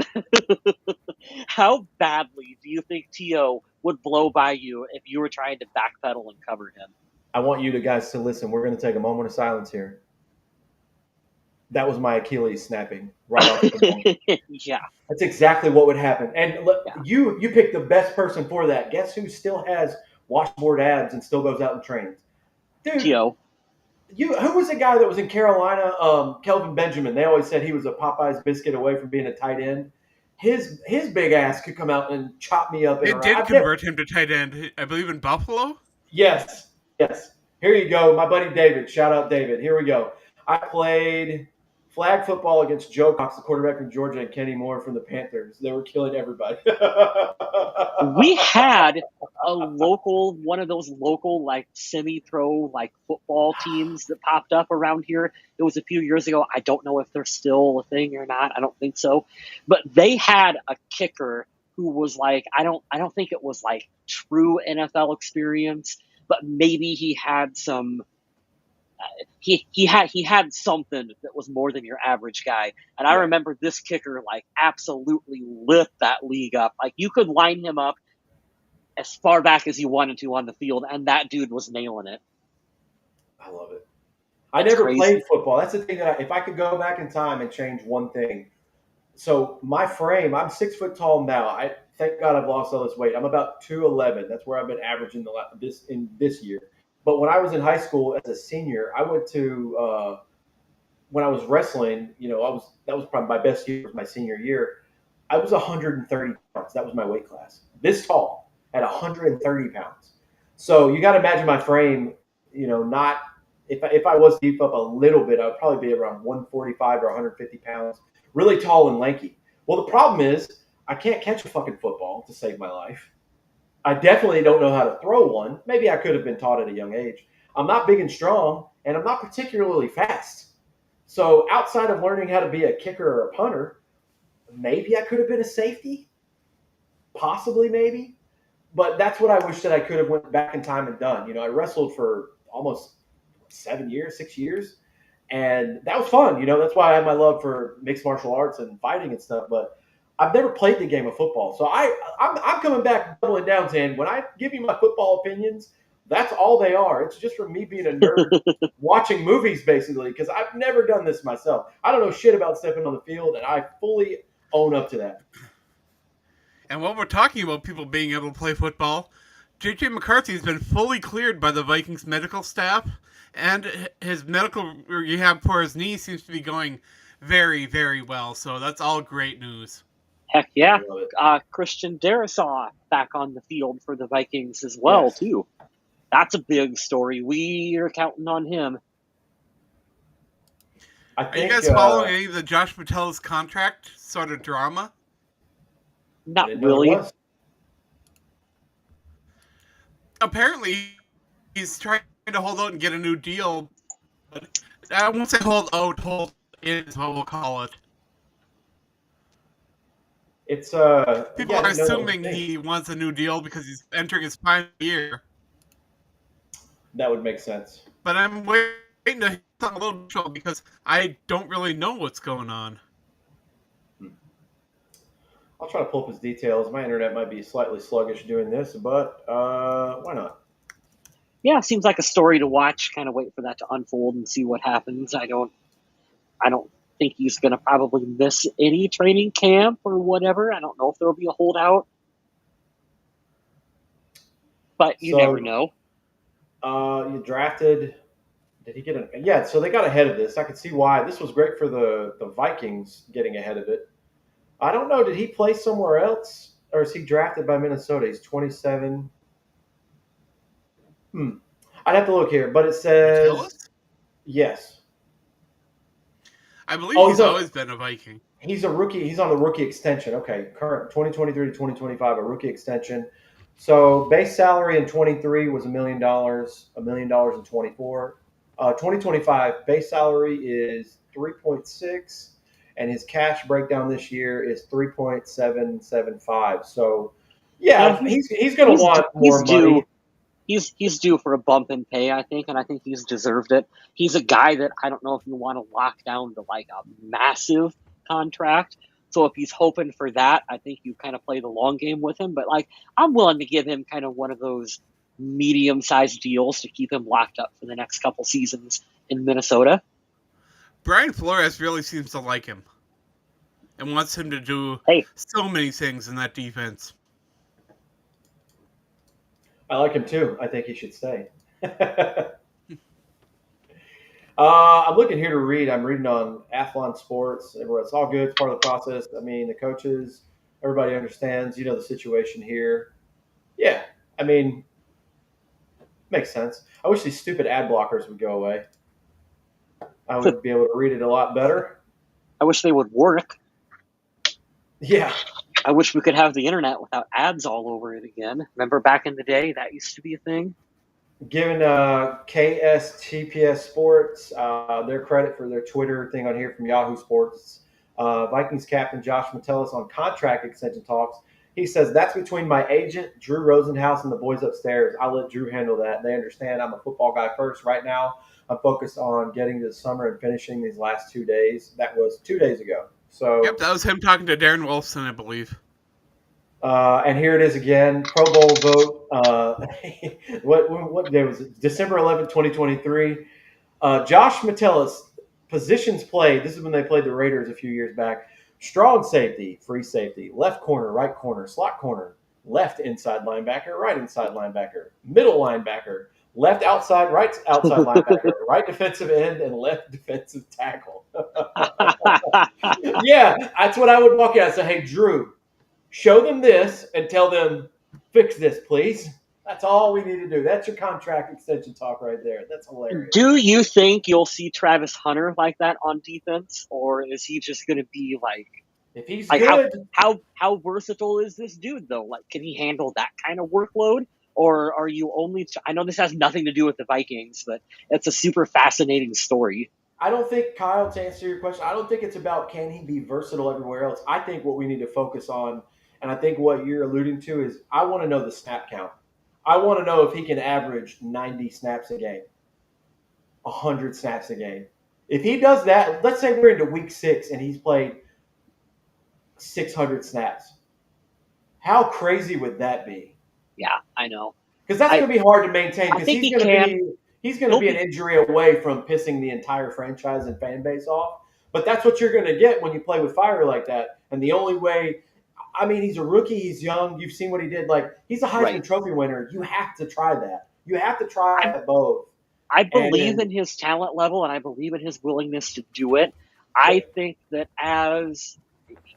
badly do you think T.O. would blow by you if you were trying to backpedal and cover him? I want you guys to listen. We're going to take a moment of silence here. That was my Achilles snapping right off the bat. Yeah. That's exactly what would happen. And look, Yeah. you picked the best person for that. Guess who still has washboard abs and still goes out and trains? Dude, T.O. Who was the guy that was in Carolina? Kelvin Benjamin. They always said he was a Popeye's biscuit away from being a tight end. His big ass could come out and chop me up. It did convert him to tight end, I believe, in Buffalo. Yes. Here you go, my buddy David. Shout out David. Here we go. I played flag football against Joe Cox, the quarterback from Georgia, and Kenny Moore from the Panthers. They were killing everybody. We had one of those local like semi-pro like football teams that popped up around here. It was a few years ago. I don't know if they're still a thing or not. I don't think so. But they had a kicker who was like, I don't think it was like true NFL experience, but maybe he had some. He had something that was more than your average guy. And I remember this kicker like absolutely lit that league up. Like you could line him up as far back as you wanted to on the field, and that dude was nailing it. I love it. I never played football. That's the thing that if I could go back in time and change one thing. So my frame, I'm 6 foot tall now. I thank God I've lost all this weight. I'm about 211. That's where I've been averaging this year. But when I was in high school as a senior, I went to when I was wrestling. That was probably my best year, was my senior year. I was 130 pounds. That was my weight class. This tall at 130 pounds. So you got to imagine my frame. Not if I was to beef up a little bit, I would probably be around 145 or 150 pounds. Really tall and lanky. Well, the problem is I can't catch a fucking football to save my life. I definitely don't know how to throw one. Maybe I could have been taught at a young age. I'm not big and strong, and I'm not particularly fast. So outside of learning how to be a kicker or a punter, maybe I could have been a safety. Possibly, maybe. But that's what I wish that I could have went back in time and done. I wrestled for almost 6 years. And that was fun. That's why I have my love for mixed martial arts and fighting and stuff. But I've never played the game of football. So I'm coming back doubling down, saying when I give you my football opinions, that's all they are. It's just from me being a nerd watching movies, basically, because I've never done this myself. I don't know shit about stepping on the field, and I fully own up to that. And while we're talking about people being able to play football, J.J. McCarthy has been fully cleared by the Vikings medical staff, and his medical rehab for his knee seems to be going very, very well. So that's all great news. Heck yeah. Christian Darrisaw back on the field for the Vikings as well, too. That's a big story. We are counting on him. Are you guys following any of the Josh Patel's contract sort of drama? Not really. Apparently, he's trying to hold out and get a new deal. But I won't say hold in is what we'll call it. It's people are assuming he wants a new deal because he's entering his final year. That would make sense. But I'm waiting to hit something a little trouble because I don't really know what's going on. I'll try to pull up his details. My internet might be slightly sluggish doing this, but why not? Yeah, seems like a story to watch. Kind of wait for that to unfold and see what happens. I don't think he's going to probably miss any training camp or whatever. I don't know if there will be a holdout, but you never know. You drafted. Did he get an? Yeah, so they got ahead of this. I could see why. This was great for the Vikings getting ahead of it. I don't know. Did he play somewhere else, or is he drafted by Minnesota? He's 27. I'd have to look here, but it says Metellus? yes. I believe he's always been a Viking. He's a rookie. He's on the rookie extension. Okay, current 2023 to 2025, a rookie extension. So base salary in 23 was $1 million, $1 million in 24. 2025 base salary is 3.6, and his cash breakdown this year is 3.775. So yeah, he's going to want more money. He's due for a bump in pay, I think, and I think he's deserved it. He's a guy that I don't know if you want to lock down to like a massive contract. So if he's hoping for that, I think you kind of play the long game with him. But like, I'm willing to give him kind of one of those medium-sized deals to keep him locked up for the next couple seasons in Minnesota. Brian Flores really seems to like him and wants him to do so many things in that defense. I like him too. I think he should stay. I'm looking here to read. I'm reading on Athlon Sports. It's all good. It's part of the process. I mean, the coaches, everybody understands, the situation here. Yeah. I mean, makes sense. I wish these stupid ad blockers would go away. I would be able to read it a lot better. I wish they would work. Yeah. I wish we could have the internet without ads all over it again. Remember back in the day, that used to be a thing? Giving KSTPS Sports their credit for their Twitter thing on here from Yahoo Sports. Vikings captain Josh Metellus on contract extension talks. He says, that's between my agent, Drew Rosenhaus, and the boys upstairs. I'll let Drew handle that. They understand I'm a football guy first. Right now, I'm focused on getting to the summer and finishing these last 2 days. That was 2 days ago. So yep, that was him talking to Darren Wolfson, I believe. And here it is again, Pro Bowl vote. What day was it? December 11th, 2023. Josh Metellus, positions played. This is when they played the Raiders a few years back. Strong safety, free safety, left corner, right corner, slot corner, left inside linebacker, right inside linebacker, middle linebacker, left outside, right outside linebacker, right defensive end, and left defensive tackle. Yeah, that's what I would walk out and say, hey, Drew, show them this and tell them, fix this, please. That's all we need to do. That's your contract extension talk right there. That's hilarious. Do you think you'll see Travis Hunter like that on defense, or is he just going to be like? If he's like good, how versatile is this dude though? Like, can he handle that kind of workload, or are you only? I know this has nothing to do with the Vikings, but it's a super fascinating story. I don't think, Kyle, to answer your question, I don't think it's about can he be versatile everywhere else. I think what we need to focus on, and I think what you're alluding to is, I want to know the snap count. I want to know if he can average 90 snaps a game, 100 snaps a game. If he does that, let's say we're into week 6 and he's played 600 snaps. How crazy would that be? Yeah, I know. Because that's going to be hard to maintain. Because he's going to be an injury away from pissing the entire franchise and fan base off. But that's what you're going to get when you play with fire like that. And the only way, I mean, he's a rookie. He's young. You've seen what he did. Like, he's a Heisman Trophy winner. You have to try that. You have to try both. I believe in his talent level, and I believe in his willingness to do it. I think that as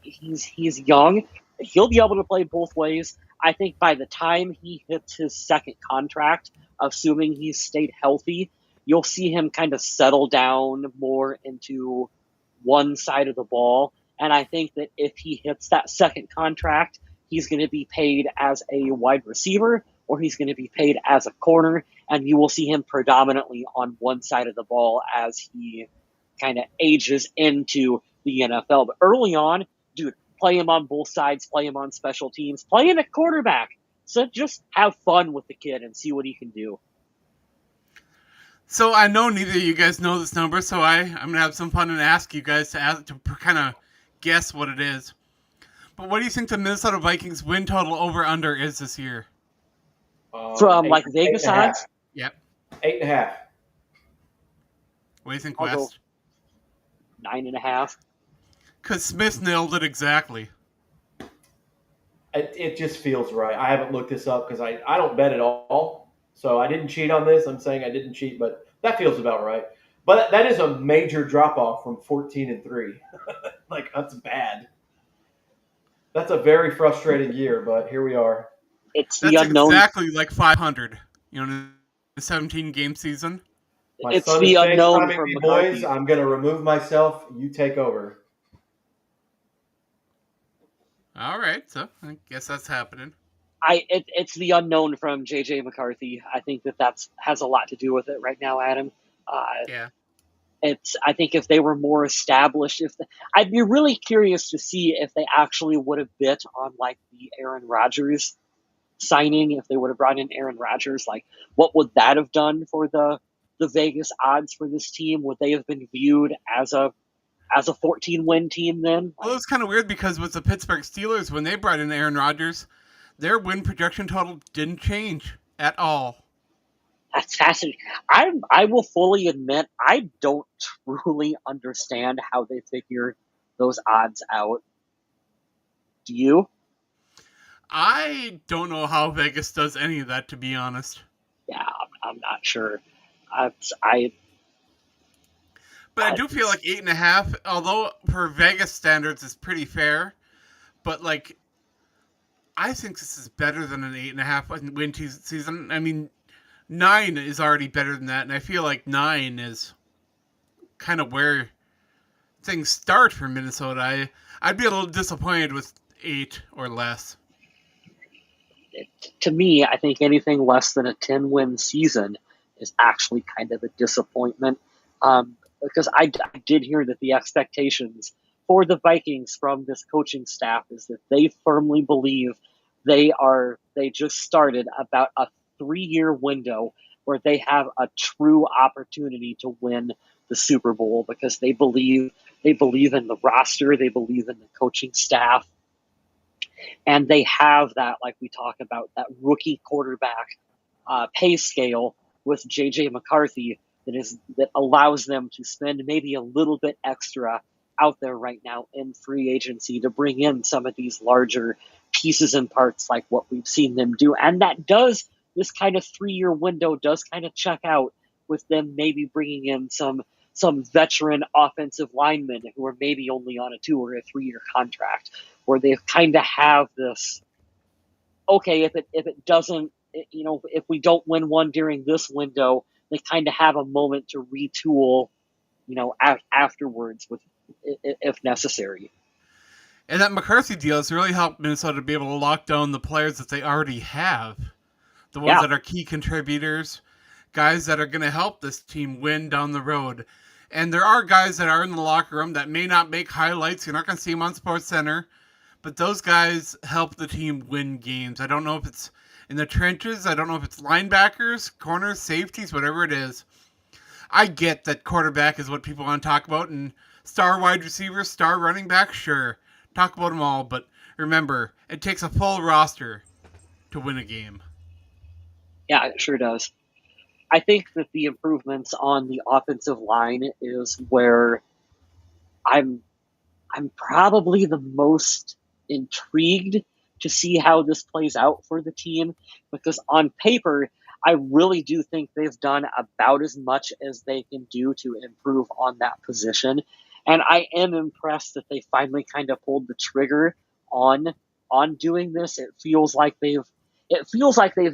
he's young, he'll be able to play both ways. I think by the time he hits his second contract, assuming he's stayed healthy, you'll see him kind of settle down more into one side of the ball. And I think that if he hits that second contract, he's going to be paid as a wide receiver or he's going to be paid as a corner. And you will see him predominantly on one side of the ball as he kind of ages into the NFL. But early on, dude, play him on both sides, play him on special teams, play him at quarterback. So just have fun with the kid and see what he can do. So I know neither of you guys know this number, so I'm going to have some fun and ask you guys to kind of guess what it is. But what do you think the Minnesota Vikings win total over-under is this year? From like Vegas odds? Yep. 8.5. What do you think, West? 9.5. Because Smith nailed it exactly. It just feels right. I haven't looked this up because I don't bet at all. So I didn't cheat on this. I'm saying I didn't cheat, but that feels about right. But that is a major drop off from 14-3. Like, that's bad. That's a very frustrating year, but here we are. It's the That's unknown. exactly like 500, in a 17-game season. My It's son is the unknown FaceTiming from me, boys. McCarthy. I'm going to remove myself. You take over. All right, so I guess that's happening. It's the unknown from JJ McCarthy. I think that's has a lot to do with it right now, Adam. Yeah. I think if they were more established, I'd be really curious to see if they actually would have bit on like the Aaron Rodgers signing. If they would have brought in Aaron Rodgers, like what would that have done for the Vegas odds for this team? Would they have been viewed as a 14-win team then? Well, it was kind of weird because with the Pittsburgh Steelers, when they brought in Aaron Rodgers, their win projection total didn't change at all. That's fascinating. I will fully admit I don't truly understand how they figure those odds out. Do you? I don't know how Vegas does any of that, to be honest. Yeah, I'm not sure. I But I do feel like 8.5, although for Vegas standards is pretty fair. But like, I think this is better than an 8.5 win season. I mean, 9 is already better than that, and I feel like 9 is kind of where things start for Minnesota. I'd be a little disappointed with 8 or less. to me, I think anything less than a 10-win season is actually kind of a disappointment. Because I did hear that the expectations for the Vikings from this coaching staff is that they firmly believe they just started about a 3-year window where they have a true opportunity to win the Super Bowl because they believe in the roster, they believe in the coaching staff, and they have that, like we talk about, that rookie quarterback pay scale with JJ McCarthy that allows them to spend maybe a little bit extra out there right now in free agency to bring in some of these larger pieces and parts like what we've seen them do. And this kind of 3-year window does kind of check out with them maybe bringing in some veteran offensive linemen who are maybe only on a 2 or a 3-year contract, where they kind of have this, okay, if it doesn't, if we don't win one during this window, they kind of have a moment to retool, afterwards if necessary. And that McCarthy deal has really helped Minnesota be able to lock down the players that they already have. The ones that are key contributors, guys that are going to help this team win down the road. And there are guys that are in the locker room that may not make highlights. You're not going to see them on SportsCenter. But those guys help the team win games. I don't know if it's in the trenches. I don't know if it's linebackers, corners, safeties, whatever it is. I get that quarterback is what people want to talk about, and star wide receivers, star running back, sure. Talk about them all, but remember, it takes a full roster to win a game. Yeah, it sure does. I think that the improvements on the offensive line is where I'm probably the most intrigued to see how this plays out for the team, because on paper, I really do think they've done about as much as they can do to improve on that position. And I am impressed that they finally kind of pulled the trigger on doing this. It feels like they've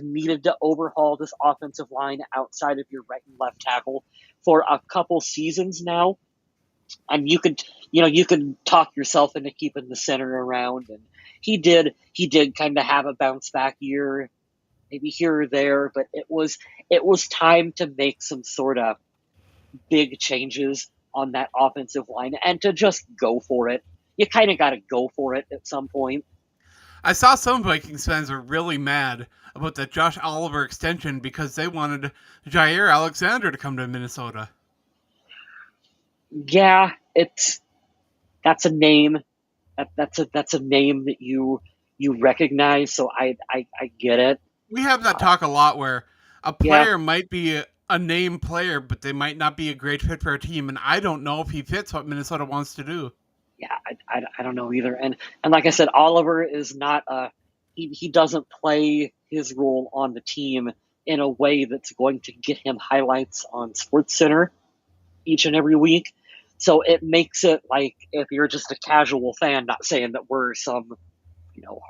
needed to overhaul this offensive line outside of your right and left tackle for a couple seasons now. And you could talk yourself into keeping the center around, and he did kind of have a bounce back year, maybe here or there, but it was time to make some sort of big changes on that offensive line and to just go for it. You kind of got to go for it at some point. I saw some Vikings fans were really mad about that Josh Oliver extension because they wanted Jair Alexander to come to Minnesota. Yeah, that's a name. That's a name that you recognize, so I get it. We have that talk a lot where a player might be a name player, but they might not be a great fit for a team, and I don't know if he fits what Minnesota wants to do. Yeah, I don't know either. And like I said, Oliver is not he doesn't play his role on the team in a way that's going to get him highlights on Sports Center each and every week. So it makes it like if you're just a casual fan, not saying that we're some,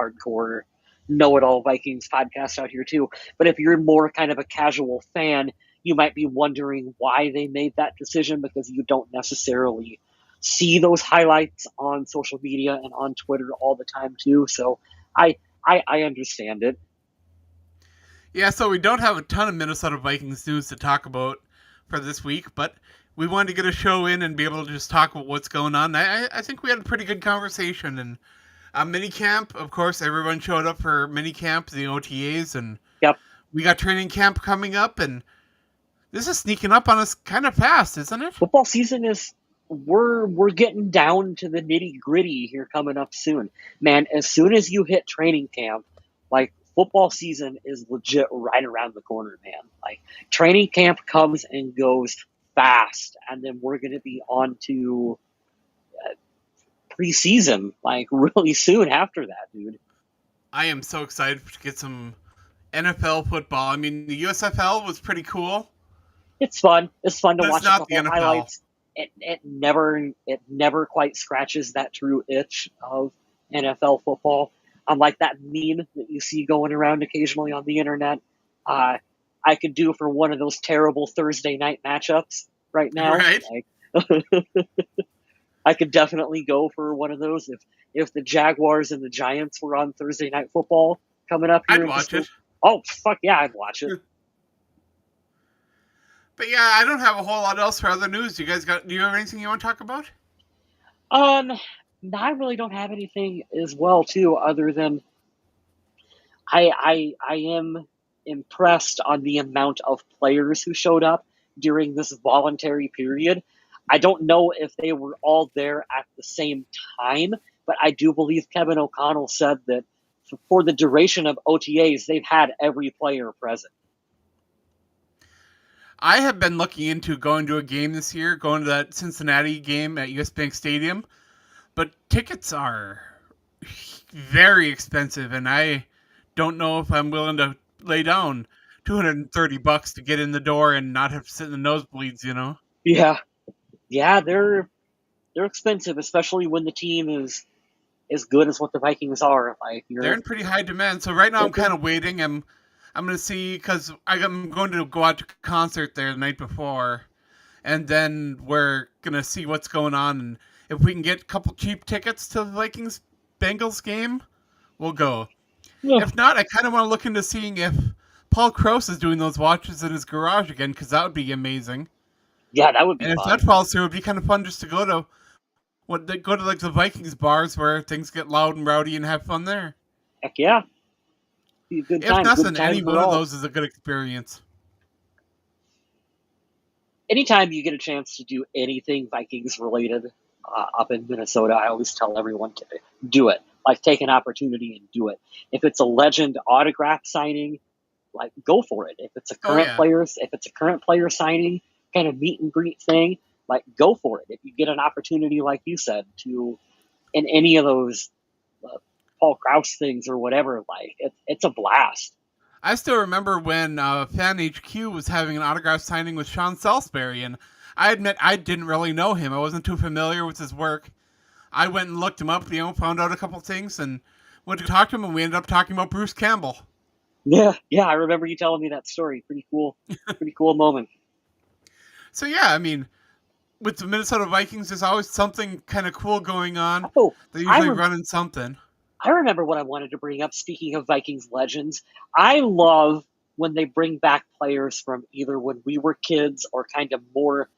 hardcore know-it-all Vikings podcast out here too, but if you're more kind of a casual fan, you might be wondering why they made that decision because you don't necessarily see those highlights on social media and on Twitter all the time too. So I understand it. Yeah, so we don't have a ton of Minnesota Vikings news to talk about for this week, but we wanted to get a show in and be able to just talk about what's going on. I think we had a pretty good conversation. And Minicamp, of course, everyone showed up for Minicamp, the OTAs, and Yep. we got training camp coming up, and this is sneaking up on us kind of fast, isn't it? Football season is we're getting down to the nitty gritty here coming up soon. Man, as soon as you hit training camp, like football season is legit right around the corner, man. Like training camp comes and goes fast, and then we're going to be on to preseason like really soon after that, dude. I am so excited to get some NFL football. I mean, the USFL was pretty cool. It's fun. It's fun to But watch it's a not couple the NFL. highlights. It never quite scratches that true itch of NFL football. Unlike that meme that you see going around occasionally on the internet, I could do for one of those terrible Thursday night matchups right now. Right. Like, I could definitely go for one of those if the Jaguars and the Giants were on Thursday night football coming up here. I'd watch it. Oh fuck yeah, I'd watch it. But yeah, I don't have a whole lot else for other news. Do you have anything you want to talk about? No, I really don't have anything as well too, other than I am impressed on the amount of players who showed up during this voluntary period. I don't know if they were all there at the same time, but I do believe Kevin O'Connell said that for the duration of OTAs, they've had every player present. I have been looking into going to a game this year, going to that Cincinnati game at US Bank Stadium, but tickets are very expensive, and I don't know if I'm willing to lay down $230 to get in the door and not have to sit in the nosebleeds, you know? Yeah, they're expensive, especially when the team is as good as what the Vikings are. Like they're in pretty high demand. So right now I'm kind of waiting. I'm going to see because I'm going to go out to a concert there the night before, and then we're going to see what's going on. And if we can get a couple cheap tickets to the Vikings Bengals game, we'll go. Yeah. If not, I kind of want to look into seeing if Paul Kroos is doing those watches in his garage again, because that would be amazing. Yeah, that would be fun. And if that falls through, it would be kind of fun just to go to like the Vikings bars where things get loud and rowdy and have fun there. Heck yeah. Be a good time. If nothing, any one of those is a good experience. Anytime you get a chance to do anything Vikings related up in Minnesota, I always tell everyone to do it. Like, take an opportunity and do it. If it's a legend autograph signing, like, go for it. If it's a current player signing, kind of meet and greet thing, like, go for it. If you get an opportunity, like you said, to in any of those Paul Krause things or whatever, like, it's a blast. I still remember when Fan HQ was having an autograph signing with Sean Salisbury, and I admit I didn't really know him. I wasn't too familiar with his work. I went and looked him up, found out a couple things, and went to talk to him, and we ended up talking about Bruce Campbell. Yeah, I remember you telling me that story. Pretty cool moment. So yeah, I mean, with the Minnesota Vikings, there's always something kind of cool going on. They're usually running something. I remember what I wanted to bring up, speaking of Vikings legends. I love when they bring back players from either when we were kids or kind of more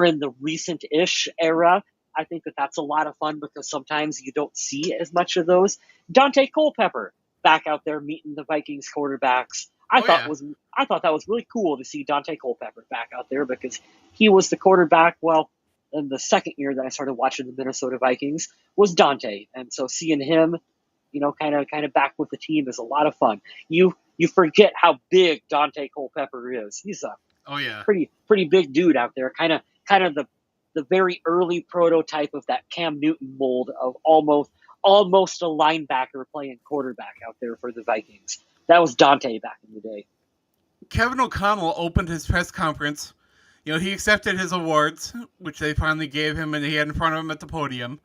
in the recent-ish era. I think that's a lot of fun because sometimes you don't see as much of those. Dante Culpepper back out there meeting the Vikings quarterbacks. I thought that was really cool to see Dante Culpepper back out there because he was the quarterback. Well, in the second year that I started watching the Minnesota Vikings was Dante, and so seeing him, kind of back with the team is a lot of fun. You forget how big Dante Culpepper is. He's a Oh yeah. Pretty big dude out there. Kind of the very early prototype of that Cam Newton mold of almost a linebacker playing quarterback out there for the Vikings. That was Dante back in the day. Kevin O'Connell opened his press conference. He accepted his awards, which they finally gave him, and he had in front of him at the podium.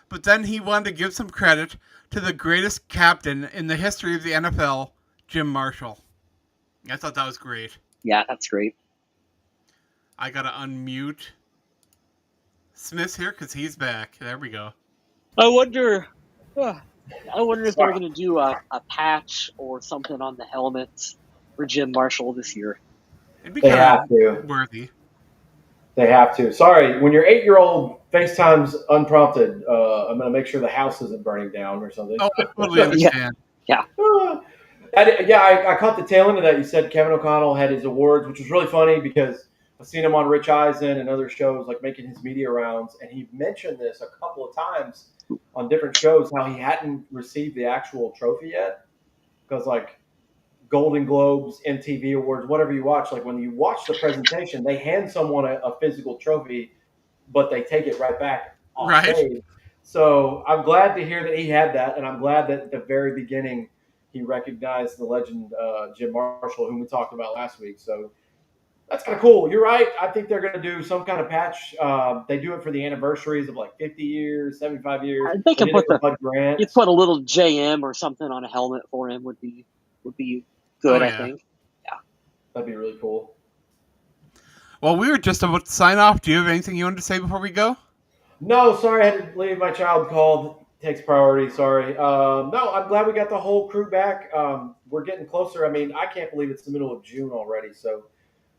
But then he wanted to give some credit to the greatest captain in the history of the NFL, Jim Marshall. I thought that was great. Yeah, that's great. I gotta unmute Smith here because he's back. There we go. I wonder if they're going to do a patch or something on the helmets for Jim Marshall this year. It'd be They kind have of to. worthy. They have to. Sorry, when your 8-year-old FaceTimes unprompted, I'm going to make sure the house isn't burning down or something. Oh, I totally understand. Yeah. I caught the tail end of that. You said Kevin O'Connell had his awards, which was really funny because I've seen him on Rich Eisen and other shows, like making his media rounds, and he mentioned this a couple of times on different shows how he hadn't received the actual trophy yet because, like, Golden Globes, MTV Awards, whatever you watch, like when you watch the presentation, they hand someone a physical trophy, but they take it right back off Right. stage. So I'm glad to hear that he had that, and I'm glad that at the very beginning he recognized the legend Jim Marshall, whom we talked about last week. So that's kind of cool. You're right. I think they're going to do some kind of patch. They do it for the anniversaries of like 50 years, 75 years. They can put Bud Grant. you put a little JM or something on a helmet for him would be good. Oh, I yeah. think. Yeah, That'd be really cool. Well, we were just about to sign off. Do you have anything you wanted to say before we go? No, sorry, I had to leave. My child called. Takes priority. Sorry. No, I'm glad we got the whole crew back. We're getting closer. I mean, I can't believe it's the middle of June already. So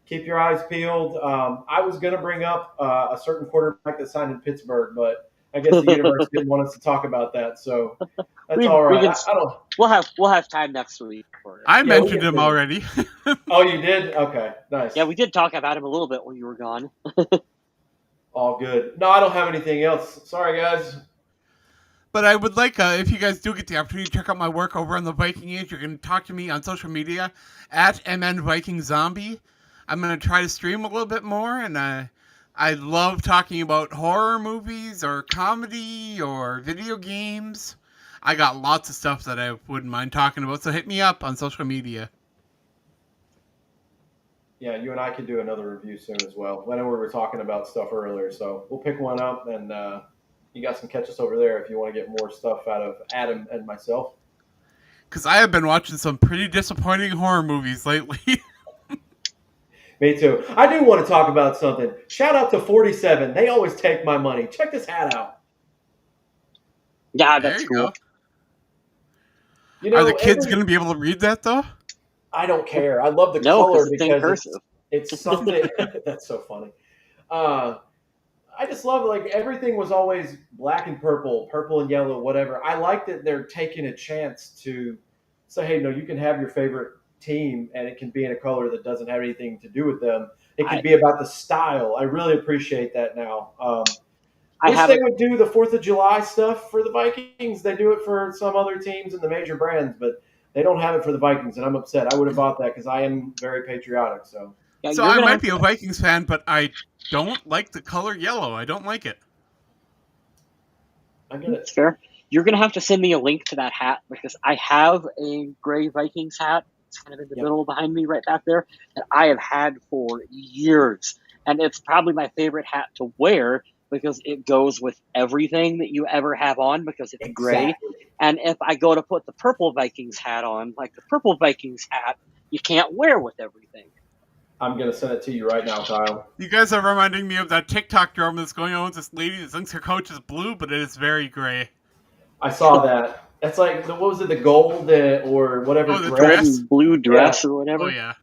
keep your eyes peeled. I was going to bring up a certain quarterback that signed in Pittsburgh, but I guess the universe didn't want us to talk about that. So that's all right. I don't. We'll have time next week for it. I mentioned him already. Oh, you did? Okay, nice. Yeah, we did talk about him a little bit when you were gone. All good. No, I don't have anything else. Sorry, guys. But I would like, if you guys do get the opportunity to check out my work over on the Viking Age, you can talk to me on social media at MNVikingZombie. I'm going to try to stream a little bit more, and I love talking about horror movies or comedy or video games. I got lots of stuff that I wouldn't mind talking about, so hit me up on social media. Yeah, you and I could do another review soon as well. I know we were talking about stuff earlier, so we'll pick one up, and you guys can catch us over there if you want to get more stuff out of Adam and myself. Because I have been watching some pretty disappointing horror movies lately. Me too. I do want to talk about something. Shout out to 47. They always take my money. Check this hat out. Yeah, that's cool. You know, are the kids going to be able to read that, though? I don't care. I love the color because it's it's something. That's so funny. I just love, like, everything was always black and purple and yellow, whatever. I like that they're taking a chance to say, hey, no, you can have your favorite team and it can be in a color that doesn't have anything to do with them. It can be about the style. I really appreciate that now. Wish they would do the 4th of July stuff for the Vikings. They do it for some other teams and the major brands, but they don't have it for the Vikings, and I'm upset. I would have bought that because I am very patriotic. So I might be a Vikings fan, but I don't like the color yellow. I don't like it. I get it. It's fair. You're going to have to send me a link to that hat because I have a gray Vikings hat. It's kind of in the middle behind me right back there that I have had for years. And it's probably my favorite hat to wear because it goes with everything that you ever have on because it's gray. And if I go to put the purple Vikings hat on, like the purple Vikings hat, you can't wear with everything. I'm going to send it to you right now, Kyle. You guys are reminding me of that TikTok drama that's going on with this lady that thinks her coach is blue, but it is very gray. I saw that. That's like, what was it, the gold or whatever? Oh, the dress? Blue dress or whatever. Oh, yeah.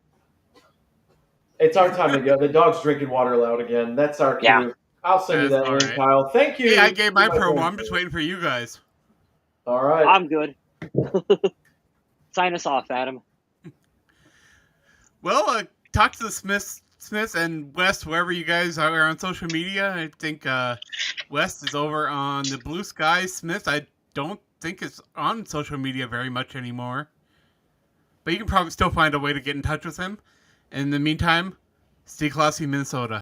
It's our time to go. The dog's drinking water loud again. That's our cue. Yeah. I'll send you that link, right. Kyle. Thank you. Hey, I gave my promo. I'm just waiting for you guys. All right. I'm good. Sign us off, Adam. Well, talk to the Smiths and West, wherever you guys are on social media. I think West is over on the Blue Sky. Smith, I don't think is on social media very much anymore. But you can probably still find a way to get in touch with him. In the meantime, Stay classy, Minnesota.